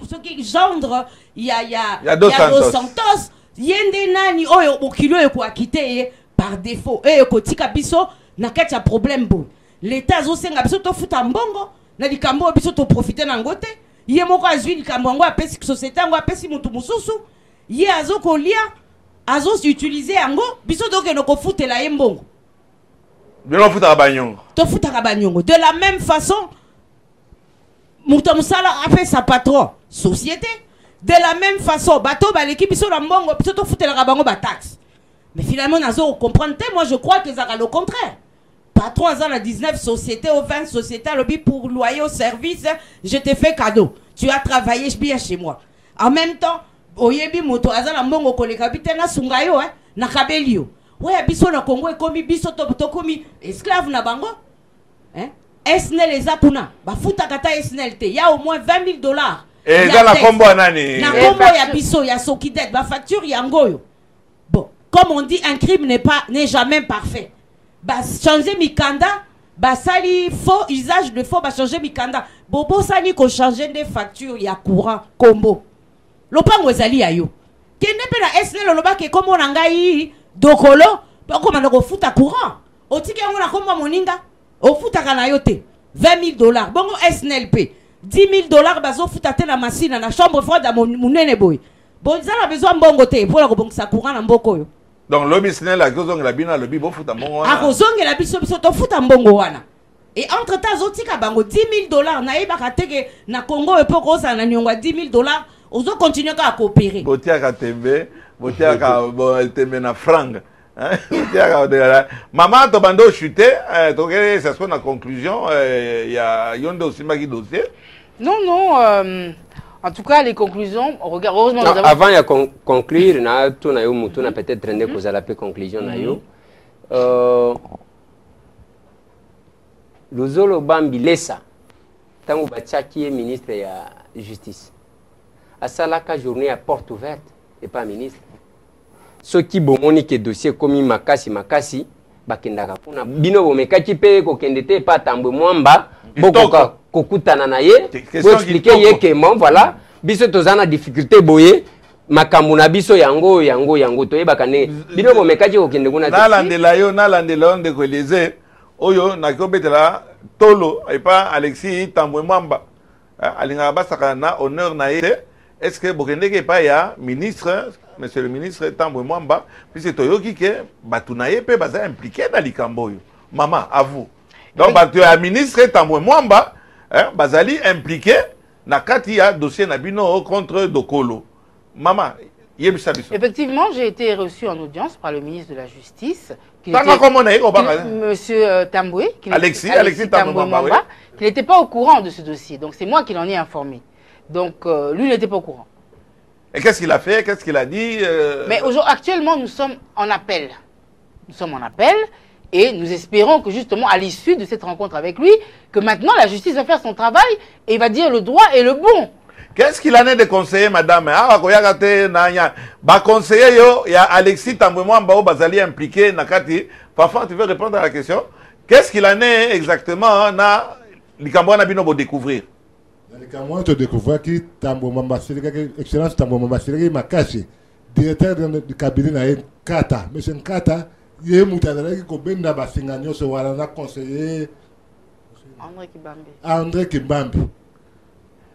ce qui gendre, il y a Dos Santos, Yende Nani, Oyo Okilo est acquitté par défaut. Et Kotika Biso, n'a qu'un problème bon. L'État Zosenga Biso to fout en bongo, n'a dit Kambo Biso to profiter n'angote. Yé moko azui Kambo a pesi société, a pesi mutu mususu. Yé azoko lia. Azos utilisé ango biso donc no ko futela yembongo bien futa banyongo to futa banyongo de la même façon Moutamsala a fait sa patron société de la même façon bateau ba l'équipe biso la mbongo biso to futela bango ba taxe mais finalement nazo comprendre moi je crois que ça va le contraire patron à la 19 sociétés au 20 sociétés lobby pour loyer au service je te fais cadeau tu as travaillé bien chez moi en même temps oyebi moto azala mbongo koleka bitena sungayo na kabelio oya biso na Congo ekomi biso to komi esclave na bango esnel ezakuna bafuta kata esnel te ya au moins $20,000 et dans la combo nani na combo ya biso ya sokidet ba facture ya ngoyo bon comme on dit un crime n'est jamais parfait ba changer mikanda ba sali faux usage de faux ba changer mikanda bobo sali ko changer des factures ya courant combo lopango ezali ayo kende pe na SNL lobake komo na ngai Dokolo bako manako futa courant otiki yango na komba moninga ofuta kana yo te $20,000 bongo SNLP $10,000 bazo futa te na machine na chambre froide à munene boy bon za la besoin mbongo te pour la kobongisa courant na mboko yo donc lobi SNL a kozonga la bina lobi bo futa mbongo wana a kozonga la biso to futa mbongo wana. Et entre temps zotika bango $10,000 na yeba teke na Congo e poko za na nyongwa $10,000 ozo continuer à coopérer. Botiaka tembe, botiaka bon tembe na franga. Maman to bando chuté, to que ça soit na conclusion il y a yonde aussi maki dossier. Non en tout cas les conclusions regarde heureusement non, avant de conclure na tout na yo mutu na peut-être rendre que ça la conclusion na yo Luzolo Bambi Lesa, tango Bachaki est ministre de la Justice. À ça, la journée à porte ouverte, et pas ministre. Ceux qui bomoni que dossier comme makasi, bakendaka pona bino bomekaki pe ko kendete pa tambo mwamba bokoka kokutana na ye pour expliquer ye que bon voilà biso tozana difficulté boye makambo na biso yango toyebaka ne bino bomekaki ko kende kuna na landela yo de ko eleze oyo na ko betela tolo et pas Alexis tambo mwamba alinga basaka na honneur na ye. Est-ce que bokendeke pa ya ministre monsieur le ministre Tambo Mwamba, puisque Toyoki ke batunaye pe baza impliqué dans likambo yo. Maman, à vous. Donc batu ya ministre Tambo Mwamba, bazali impliqué na kati ya dossier na bino contre Dokolo. Maman, yebisa biso. Effectivement, j'ai été reçu en audience par le ministre de la Justice. Monsieur Tamboué, Alexis Tambo Mwamba, qui n'était pas au courant de ce dossier. Donc c'est moi qui l'en ai informé. Donc lui n'était pas au courant. Et qu'est-ce qu'il a fait? Qu'est-ce qu'il a dit? Mais actuellement, nous sommes en appel. Nous sommes en appel et nous espérons que justement, à l'issue de cette rencontre avec lui, que maintenant la justice va faire son travail et va dire le droit et le bon. Qu'est-ce qu'il en est de conseiller, madame? Conseiller, il y a Alexis Tambo Mwamba Bazali impliqué. Parfois, tu veux répondre à la question? Qu'est-ce qu'il en est exactement na Likambouana Bino pour découvrir? Moi, je découvre que Tambo Mwamba, excellence Tambo Mwamba, Makashi, directeur du cabinet na Kata. Monsieur Kata, il est moutadala qui kobenda basinganyo se wala conseiller André Kimbambi.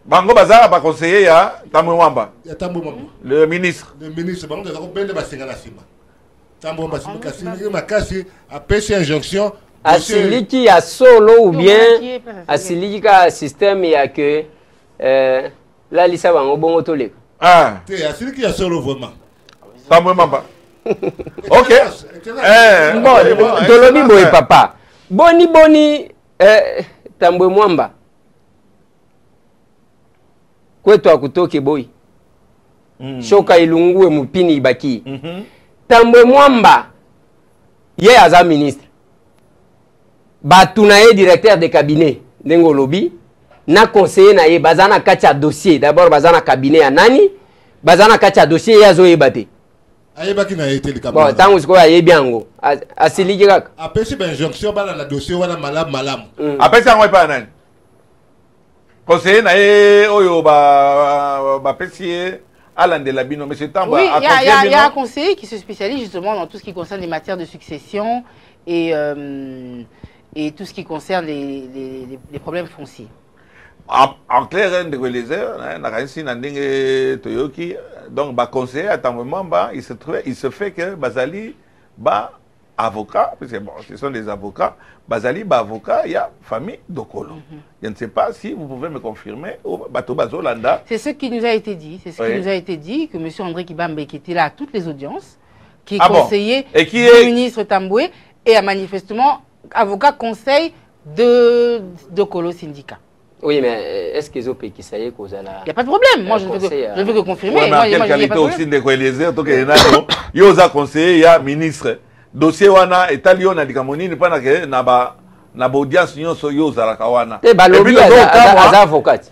Bango Bazara ba conseiller ya Tambo Mwamba. Ya Tambo Mwamba. Le ministre. Le ministre bango de kobenda basingana sima. Tambo Mwamba Makashi a pêché injonction. Asiliki ya solo ou bien asiliki ka système ya que la lisa bango bongo toleka. Ah. Te asiliki ya solo vraiment. Tambo Mwamba. OK. Bon, tolobi boy papa. Boni Tambo Mwamba. Kwetu akutoke boy. Shoka ilungue mupini ibaki. Tambo Mwamba ye aza ministre. Batunaye directeur de cabinet ndengo lobi na conseiller na ye bazana kacha dossier d'abord bazana cabinet ya nani bazana kacha dossier ya zo yebate ayebaki na été le cabinet bon tango siko ayebi yango asiliki kaka apesi ba injonction bana na dossier wana malamu apesi yango pa nani conseiller na ye oyo ba pesi alandela bino monsieur Tambo. Oui, il y a un conseiller qui se spécialise justement dans tout ce qui concerne les matières de succession et tout ce qui concerne les problèmes fonciers. En clair, donc conseiller à Tambo Mwamba, il se fait que Bazali avocat, parce que bon, ce sont des avocats, Bazali avocat, il y a famille Dokolo. Je ne sais pas si vous pouvez me confirmer. C'est ce qui nous a été dit. C'est ce qui nous a été dit que M. André Kibambe, qui était là à toutes les audiences, qui est conseiller du ministre Tamboué et a manifestement avocat conseil de Dokolo Syndicat. Oui, mais est-ce qu'ils ont payé qui ça y est cause à la... Il n'y a pas de problème. Moi, je ne veux que confirmer. Oui, mais quelle qualité aussi de Koélésé, donc il y a conseiller, il y a ministre. Dossier wana etalio na dikamoni ni pana ke na ba audience nyonso yo za kawana. Te balobi aza avocat.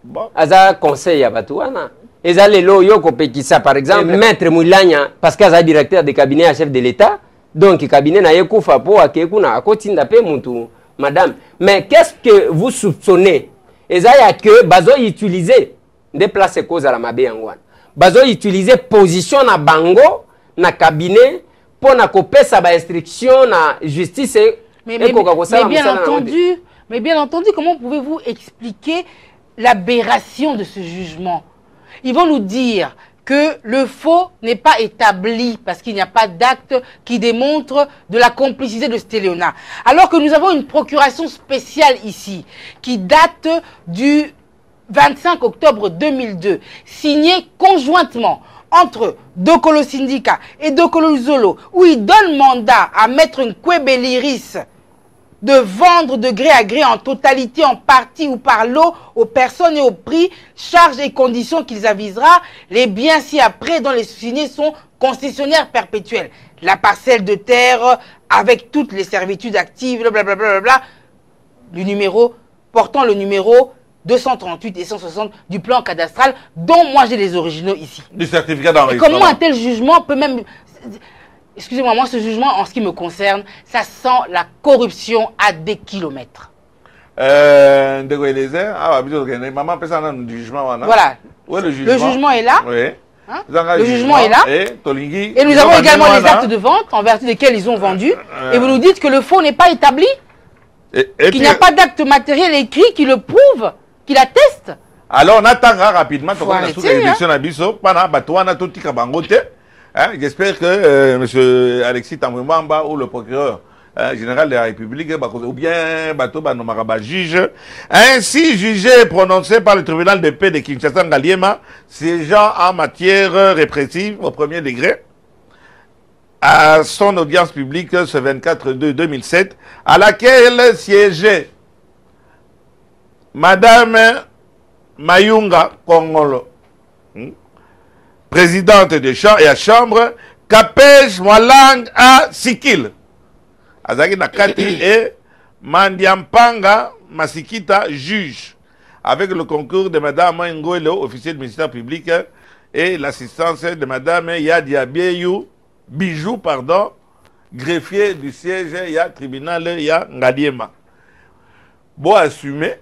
Bon, aza conseil ya batu wana. Eza lelo yo ko pekisa par exemple maître Moulanya parce que aza directeur de cabinet à chef de l'État. Donc cabinet na yekufa po akekuna akotinda pe mutu madame. Mais qu'est-ce que vous soupçonnez? Eza ya que bazo utiliser des places cause à la mabe yangwana. Bazo utiliser position na bango na cabinet pour na kopesa ba instruction na justice mais bien entendu, comment pouvez-vous expliquer l'aberration de ce jugement? Ils vont nous dire que le faux n'est pas établi parce qu'il n'y a pas d'acte qui démontre de la complicité de Stéléona. Alors que nous avons une procuration spéciale ici qui date du 25 octobre 2002, signée conjointement entre Dokolo Syndicat et Dokolo Zolo, où il donne mandat à Maître Nkwebeliris de vendre de gré à gré en totalité, en partie ou par lot aux personnes et au prix, charges et conditions qu'ils avisera, les biens ci-après dont les signés sont concessionnaires perpétuels. La parcelle de terre avec toutes les servitudes actives, blablabla, du numéro, portant le numéro 238 et 160 du plan cadastral, dont moi j'ai les originaux ici. Du certificat d'enregistrement. Comment un tel jugement peut même... Excusez-moi, moi ce jugement, en ce qui me concerne, ça sent la corruption à des kilomètres. Maman voilà. Ouais, le jugement est là. Oui. Hein? Le jugement est là. Et nous avons également les actes de vente en vertu desquels ils ont vendu. Et vous nous dites que le faux n'est pas établi, qu'il n'y a pas d'acte matériel écrit qui le prouve, qui l'atteste. Alors on attend rapidement. J'espère que M. Alexis Tambouemamba ou le procureur général de la République ou bien juge ainsi jugé et prononcé par le tribunal de paix de Kinshasa Ngaliema, siégeant en matière répressive au premier degré à son audience publique ce 24/2/2007, à laquelle siégeait Madame Mayunga Kongolo, présidente de la chambre, Kapej Mwalang à Sikil. Azaki Nakati et Mandiampanga Masikita, juge, avec le concours de Madame Ngoelo, officier de ministère public, et l'assistance de Madame Yadia Bijou, greffier du siège ya tribunal ya Ngaliema. Bon assumé,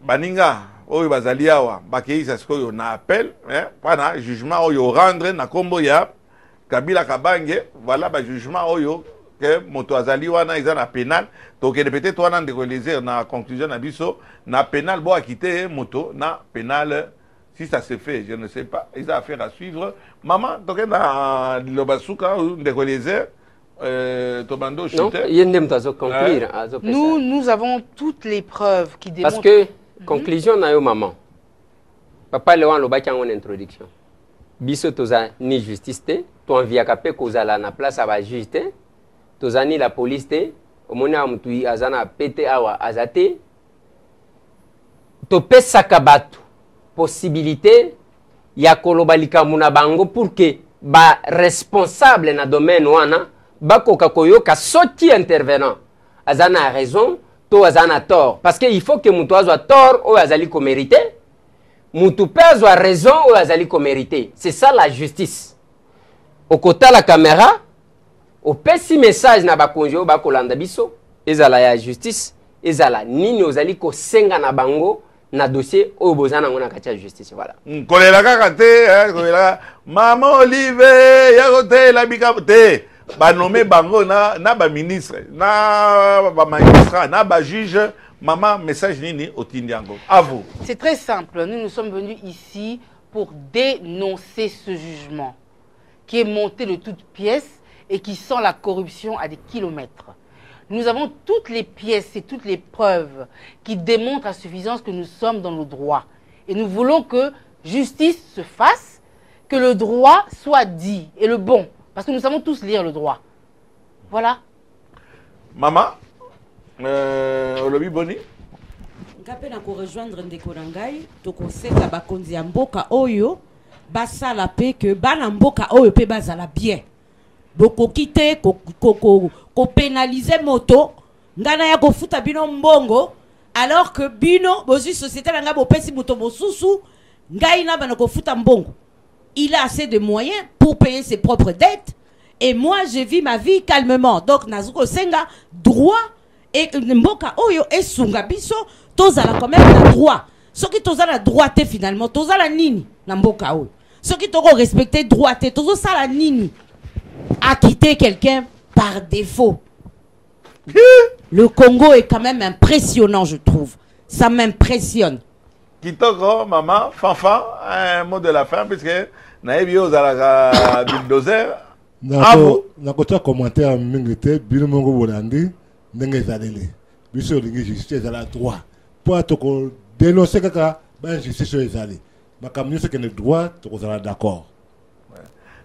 baninga oyo bazali awa bakeisa sikoyo na appel, pana jugement oyo rendre na kombo ya Kabila Kabange, voilà ba jugement oyo que moto azali wana ils na pénal, donc peut-être wana ndeko léser na conclusion na biso na pénal bo quitter moto na pénal. Si ça se fait, je ne sais pas, ils ont affaire à suivre. Maman, donc na lobasuka ndeko léser Tobando shooter. Nous avons toutes les preuves qui démontrent. Parce que conclusion na yo maman. Papa Léon lobaki en introduction. Biso toza ni justice te, to envia kapé kozala na place à ba juge te. Toza ni la police te, omoni amutui azana pété awa azate. To pesa kabatu possibilité ya kolobalika muna bango pour que ba responsable na domaine wana bakoka koyoka soti intervenant azana raison to azana tort, parce que il faut que mutu azwa tort o azali ko mériter, mutu pe azwa raison o azali ko mériter. C'est ça la justice. Au kota la caméra au pesi message na bakonjo o bakolanda biso ezala ya justice, ezala nini ozali ko senga na bango na dossier o bozana ngona katia justice. Voilà. Kolela kaka te, kolela Maman Olive ya kote la bikabote. Ba nommé bango na ba ministre, na ba magistrat, na ba juge. Maman, message nini otindiango. À vous. C'est très simple. Nous sommes venus ici pour dénoncer ce jugement qui est monté de toutes pièces et qui sent la corruption à des kilomètres. Nous avons toutes les pièces et toutes les preuves qui démontrent à suffisance que nous sommes dans le droit. Et nous voulons que justice se fasse, que le droit soit dit et le bon. Parce que nous savons tous lire le droit. Voilà. Maman, Olobi Boni. Ngape na ko rejoindre ndeko nangai to koseka bakonzi ya mboka oyo basala pe que bana mboka oyo pe bazala bien. Boko kite ko pénaliser moto ngana ya ko futa bino mbongo alors que bino bozi société la nga bo pesi moto bosusu ngai na bana ko futa mbongo. Il a assez de moyens pour payer ses propres dettes. Et moi, je vis ma vie calmement. Donc, Nazuko Senga, droit, et Mboka Oyo et Sunga Biso, Tozala quand même la droit. Ce qui Tozala droite finalement, Tozala Nini, Namboka Oyo. Ce qui Tozala respecté droite, Tozala Nini, a quitté quelqu'un par défaut. Le Congo est quand même impressionnant, je trouve. Ça m'impressionne. Kitoko, maman, Fanfan, un mot de la fin, puisque Naïbi Ozala bulldozer. Nakota commentaire mingite, bino mongo bolandi, ndenge zalele. Biso lingi justice à la droit. Pour toko dénoncer kaka, ben justice ezali. Makamni ce que le droit, toko zala d'accord.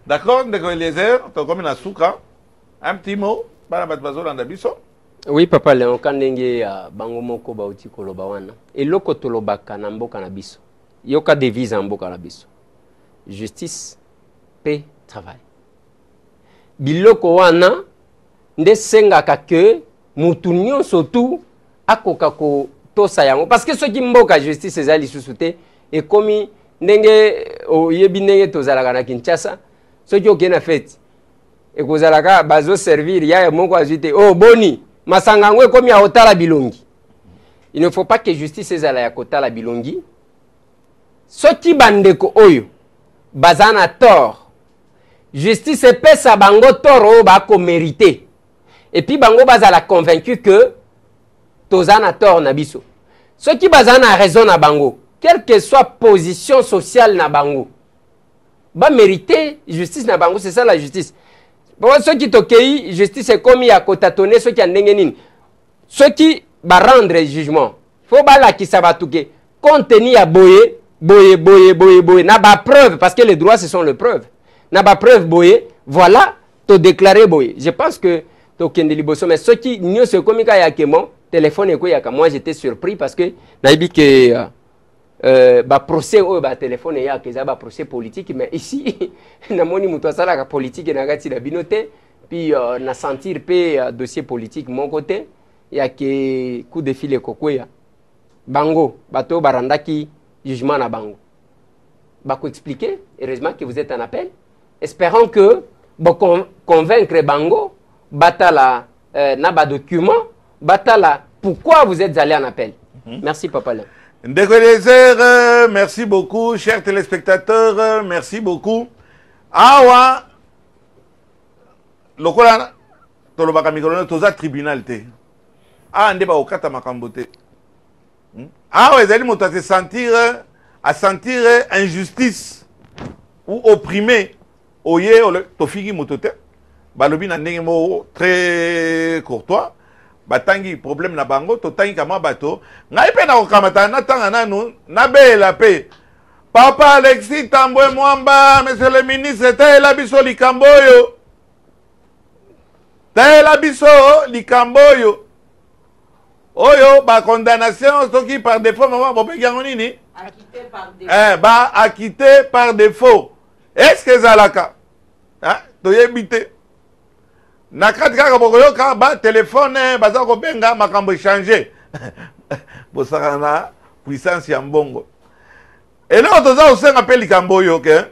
D'accord, ndeko Eliezer, to comme na souka. Un petit mot, bana batbazo landa biso. Oui, papa Léon, kandenge bango moko bauti koloba wana. Eloko tolobaka na mboka na biso. Yoka devise na mboka na biso. Justice, paix, travail. Biloko wana nde sengaka ke mutu nyonso tu akoka ko tosa yango parce que ceux qui mboka justice ezali susute et komi ndenge oyebi ndenge tozalaka na Kinshasa ceux qui okena fête et kozalaka bazo servir ya moko azite oh boni masanga ngwe komi a otala bilongi. Il ne faut pas que justice ezala ya kotala bilongi. Ceux qui bandeko oyo bazana tort justice epesa bango tort ba ko mériter et puis bango bazala convaincu que tozana tort na biso. Ceux qui bazana raison na bango, quelle que soit position sociale na bango, ba mériter justice na bango, c'est ça la justice. Bon, ceux qui tokei justice est comme ya kotatone ceux qui en ndengenine. Ceux qui ba rendre jugement, faut ba la ki sabatuke contenu ya boye na ba preuve parce que les droits ce sont les preuves. Na ba preuve boye, voilà, to déclarer boye. Je pense que to kende liboso mais ceux qui nyo se komika ya kemo téléphone eko yaka. Moi j'étais surpris parce que naibi que ba procès ou ba téléphone ya que ça ba procès politique mais ici na moni muto sala ka politique na gati la binote puis na sentir pe dossier politique mon côté ya que coup de fil ekokoya bango bato barandaki jugement na bango ba ko expliquer heureusement que vous êtes en appel espérons que bon convaincre bango batala na ba document batala pourquoi vous êtes allé en appel. Merci Papa Léon. Ndekelezer, merci beaucoup, chers téléspectateurs, merci beaucoup. Awa, lokola tolobaka mikolo toza tribunal te. Ah ndeba okata makambo te. Awa ezali moto à sentir injustice ou opprimé oye tofiki moto te. Balobi na ndenge mo très courtois. Batangi problème na bango to tangi kama bato ngai pe na kokamata na tanga nanu na bela pe Papa Alexis Tambwe Mwamba monsieur le ministre tayela biso likamboyo oyo ba condamnation soki par défaut maman bope yango nini acquitté par défaut ba acquitté par défaut est-ce que zalaka hein to yebite na kati kaka bokoyoka ba téléphone baza kobenga makambo échanger bosaka na puissance ya mbongo eloko toza kosenga mpe likambo oyo ke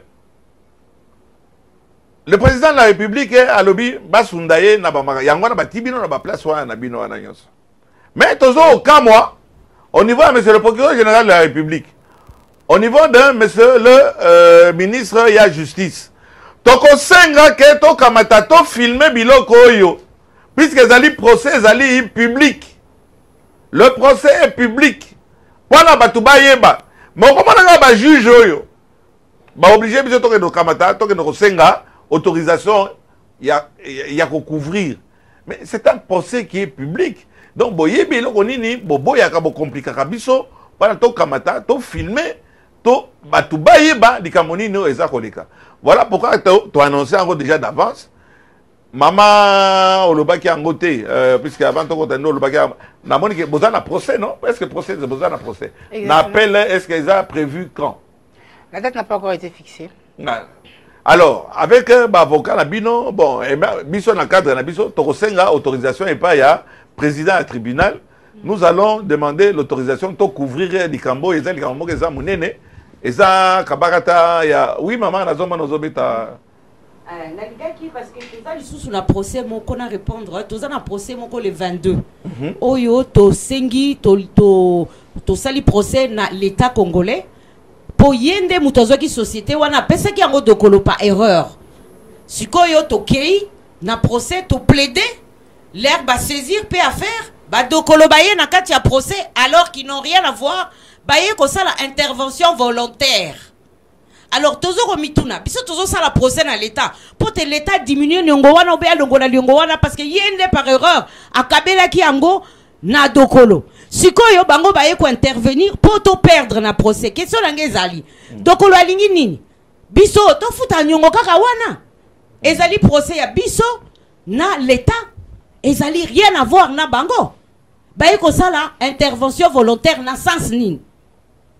le président de la république alobi basunda ye na bamaka yango wana bati bino na baplace wana na bino wana nyonso mais tozo okamwa au niveau de monsieur le procureur général de la république au niveau de monsieur le ministre ya justice toko senga ke to kamata to filmer biloko oyo puisque ezali procès ezali public le procès est public wana batu bayeba moko mona ba juge oyo ba obligé biso to ke do kamata to ke no senga autorisation ya ko couvrir mais c'est un procès qui est public donc boyebi eloko nini boboyaka bokomplikaka biso wana to kamata to filmer to batu bayeba likambo nini oyo eza koleka. Voilà pourquoi tu as annoncé encore déjà d'avance. Maman olobaki angote puisque avant ton contenu olobaki na moni que besoin na procès non? Est-ce que procès c'est besoin na procès? L'appel est-ce qu'ils a prévu quand? La date n'a pas encore été fixée. Alors avec avocat na bino bon biso na cadre na biso tokosenga autorisation et pas ya président du tribunal. Nous allons demander l'autorisation de couvrir likambo et likambo que ça monene. Eza kabakata ya oui maman nazoma nozobeta nalingaki parce que toza lisusu na procès moko na répondre toza na procès moko le 22 oyo tosengi tosali procès na l'état congolais po yende moto azwaki société wana apesaki yango dokolo pa erreur sikoyo tokei na procès to plaider l'air ba saisir pe affaire ba dokolo baye na kati ya procès alors qu'ils n'ont rien à voir baye ko sala intervention volontaire. Alors tozo komituna biso tozo sala procès na l'état pour que l'état diminue nyongo wana obe alongo na nyongo wana parce que yende par erreur akabela ki yango na dokolo sikoyo bango baye ko intervenir pour to perdre na procès question na ngezali dokolo alingi nini biso to futa nyongo kaka wana ezali procès ya biso na l'état ezali rien à voir na bango baye ko sala intervention volontaire na sens nini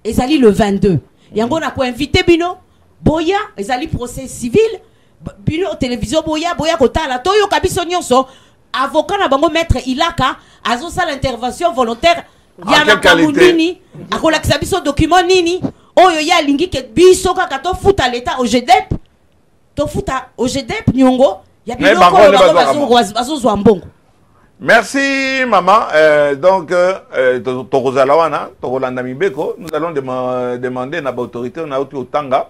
ezali le 22 yango na ko invité bino boya ezali procès civil bino télévision boya kotala toyo kabiso nyonso avocat na bango maître Ilaka azo sa l'intervention volontaire ya quelle qualité? nini akolakisa biso document nini oyo ya lingi ke biso kaka to futa l'état au GDEP to futa au GDEP nyongo ya biloko bazo zwa mbongo. Merci maman. Donc tokozala wana tokolanda mibeko, nous allons demander na autorité on a otanga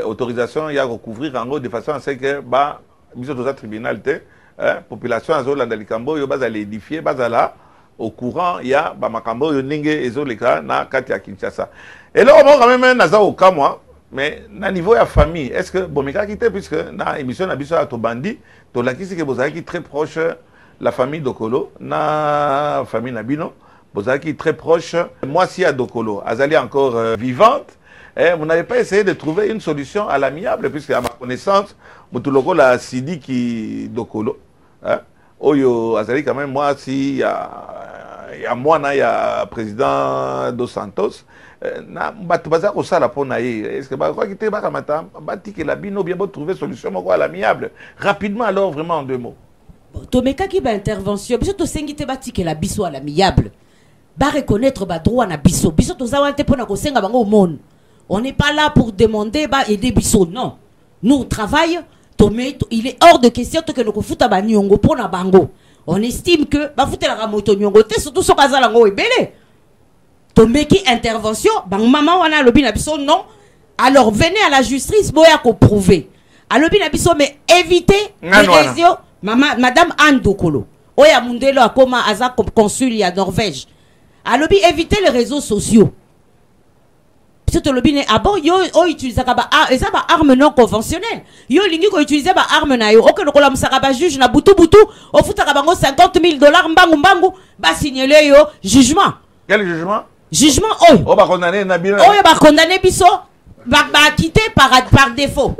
autorisation ya recouvrir en gros de façon à ce que ba biso toza tribunal te population azolanda likambo yo bazala édifier bazala au courant ya ba makambo yo ndenge ezoleka na kati ya Kinshasa. Et là on quand même naza au cas moi mais na niveau ya famille est-ce que bon meka kité puisque na émission na biso ya to bandi to lakisi que bozaki très proche la famille Dokolo na famille Nabino bozaki très proche moi si à Dokolo azali encore vivante. Vous n'avez pas essayé de trouver une solution à l'amiable, puisque à ma connaissance, Moutuloko la Sidi qui Dokolo. Oyo Azali quand même, moi, si il y a moi, il y a président Dos Santos, na batubaza ko sala pona ye. Est-ce que ba quoi quitter ba kamata, ba tiki la bino bien bon trouver solution moko à l'amiable. Rapidement alors vraiment en 2 mots. Tomeka ki ba intervention, biso to sengite ba tiki la biso à l'amiable. Ba reconnaître ba droit na biso. Biso to zawante pona ko senga bango au monde. On n'est pas là pour demander bah, aider Bissot, non. Nous, on travaille, il est hors de question que nous faisons un nyongo pour na bango. On estime que bah foutre la ramoto nyongo, surtout ce cas là est belé. Tomeki intervention, bah maman wana lobi na Bissot, non. Alors venez à la justice, boya ko prouver. À lobi na Bissot, mais évitez les réseaux. Madame Anne Dokolo. Oya mundelo akoma aza consul à Norvège. À lobi évitez les réseaux sociaux. Surtout le bine ah bon yo utilise arme non conventionnelle yo lingi ko utiliser ba arme na yo ok lokola musaka ba juge na butu o futaka bango $50,000 mbangu ba signaler yo jugement. Quel jugement? Jugement oyo ba condamner na bino oyo ba condamner biso ba quitter par défaut.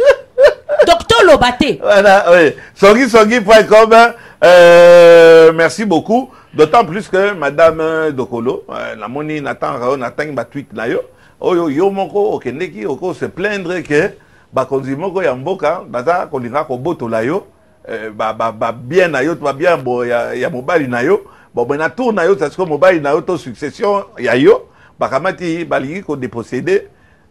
Docteur Lobaté. Voilà, oui. Songi.com. Merci beaucoup. D'autant plus que Madame Dokolo, la moni Nathan ba tweet na yo. Oyo yo moko okendeki oko se plaindre que bakonzi moko ya mboka baza kolinga ko botola yo ba bien na yo ba bien bo ya mobali na yo bo na tour na yo parce que mobali na yo to succession ya yo bakamati balingi ko déposséder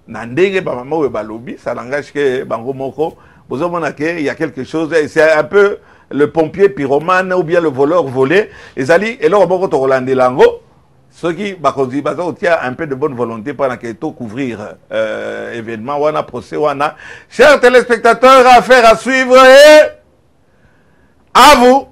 na ndenge ba mama we balobi ça n'engage que bango moko bozomona que il y a quelque chose c'est un peu le pompier pyromane ou bien le voleur volé ezali et là moko to rolande lango. Ceux qui bakonzi bazo tient un peu de bonne volonté pendant que tout couvrir événement wana procès wana. Chers téléspectateurs, affaire à suivre et à vous.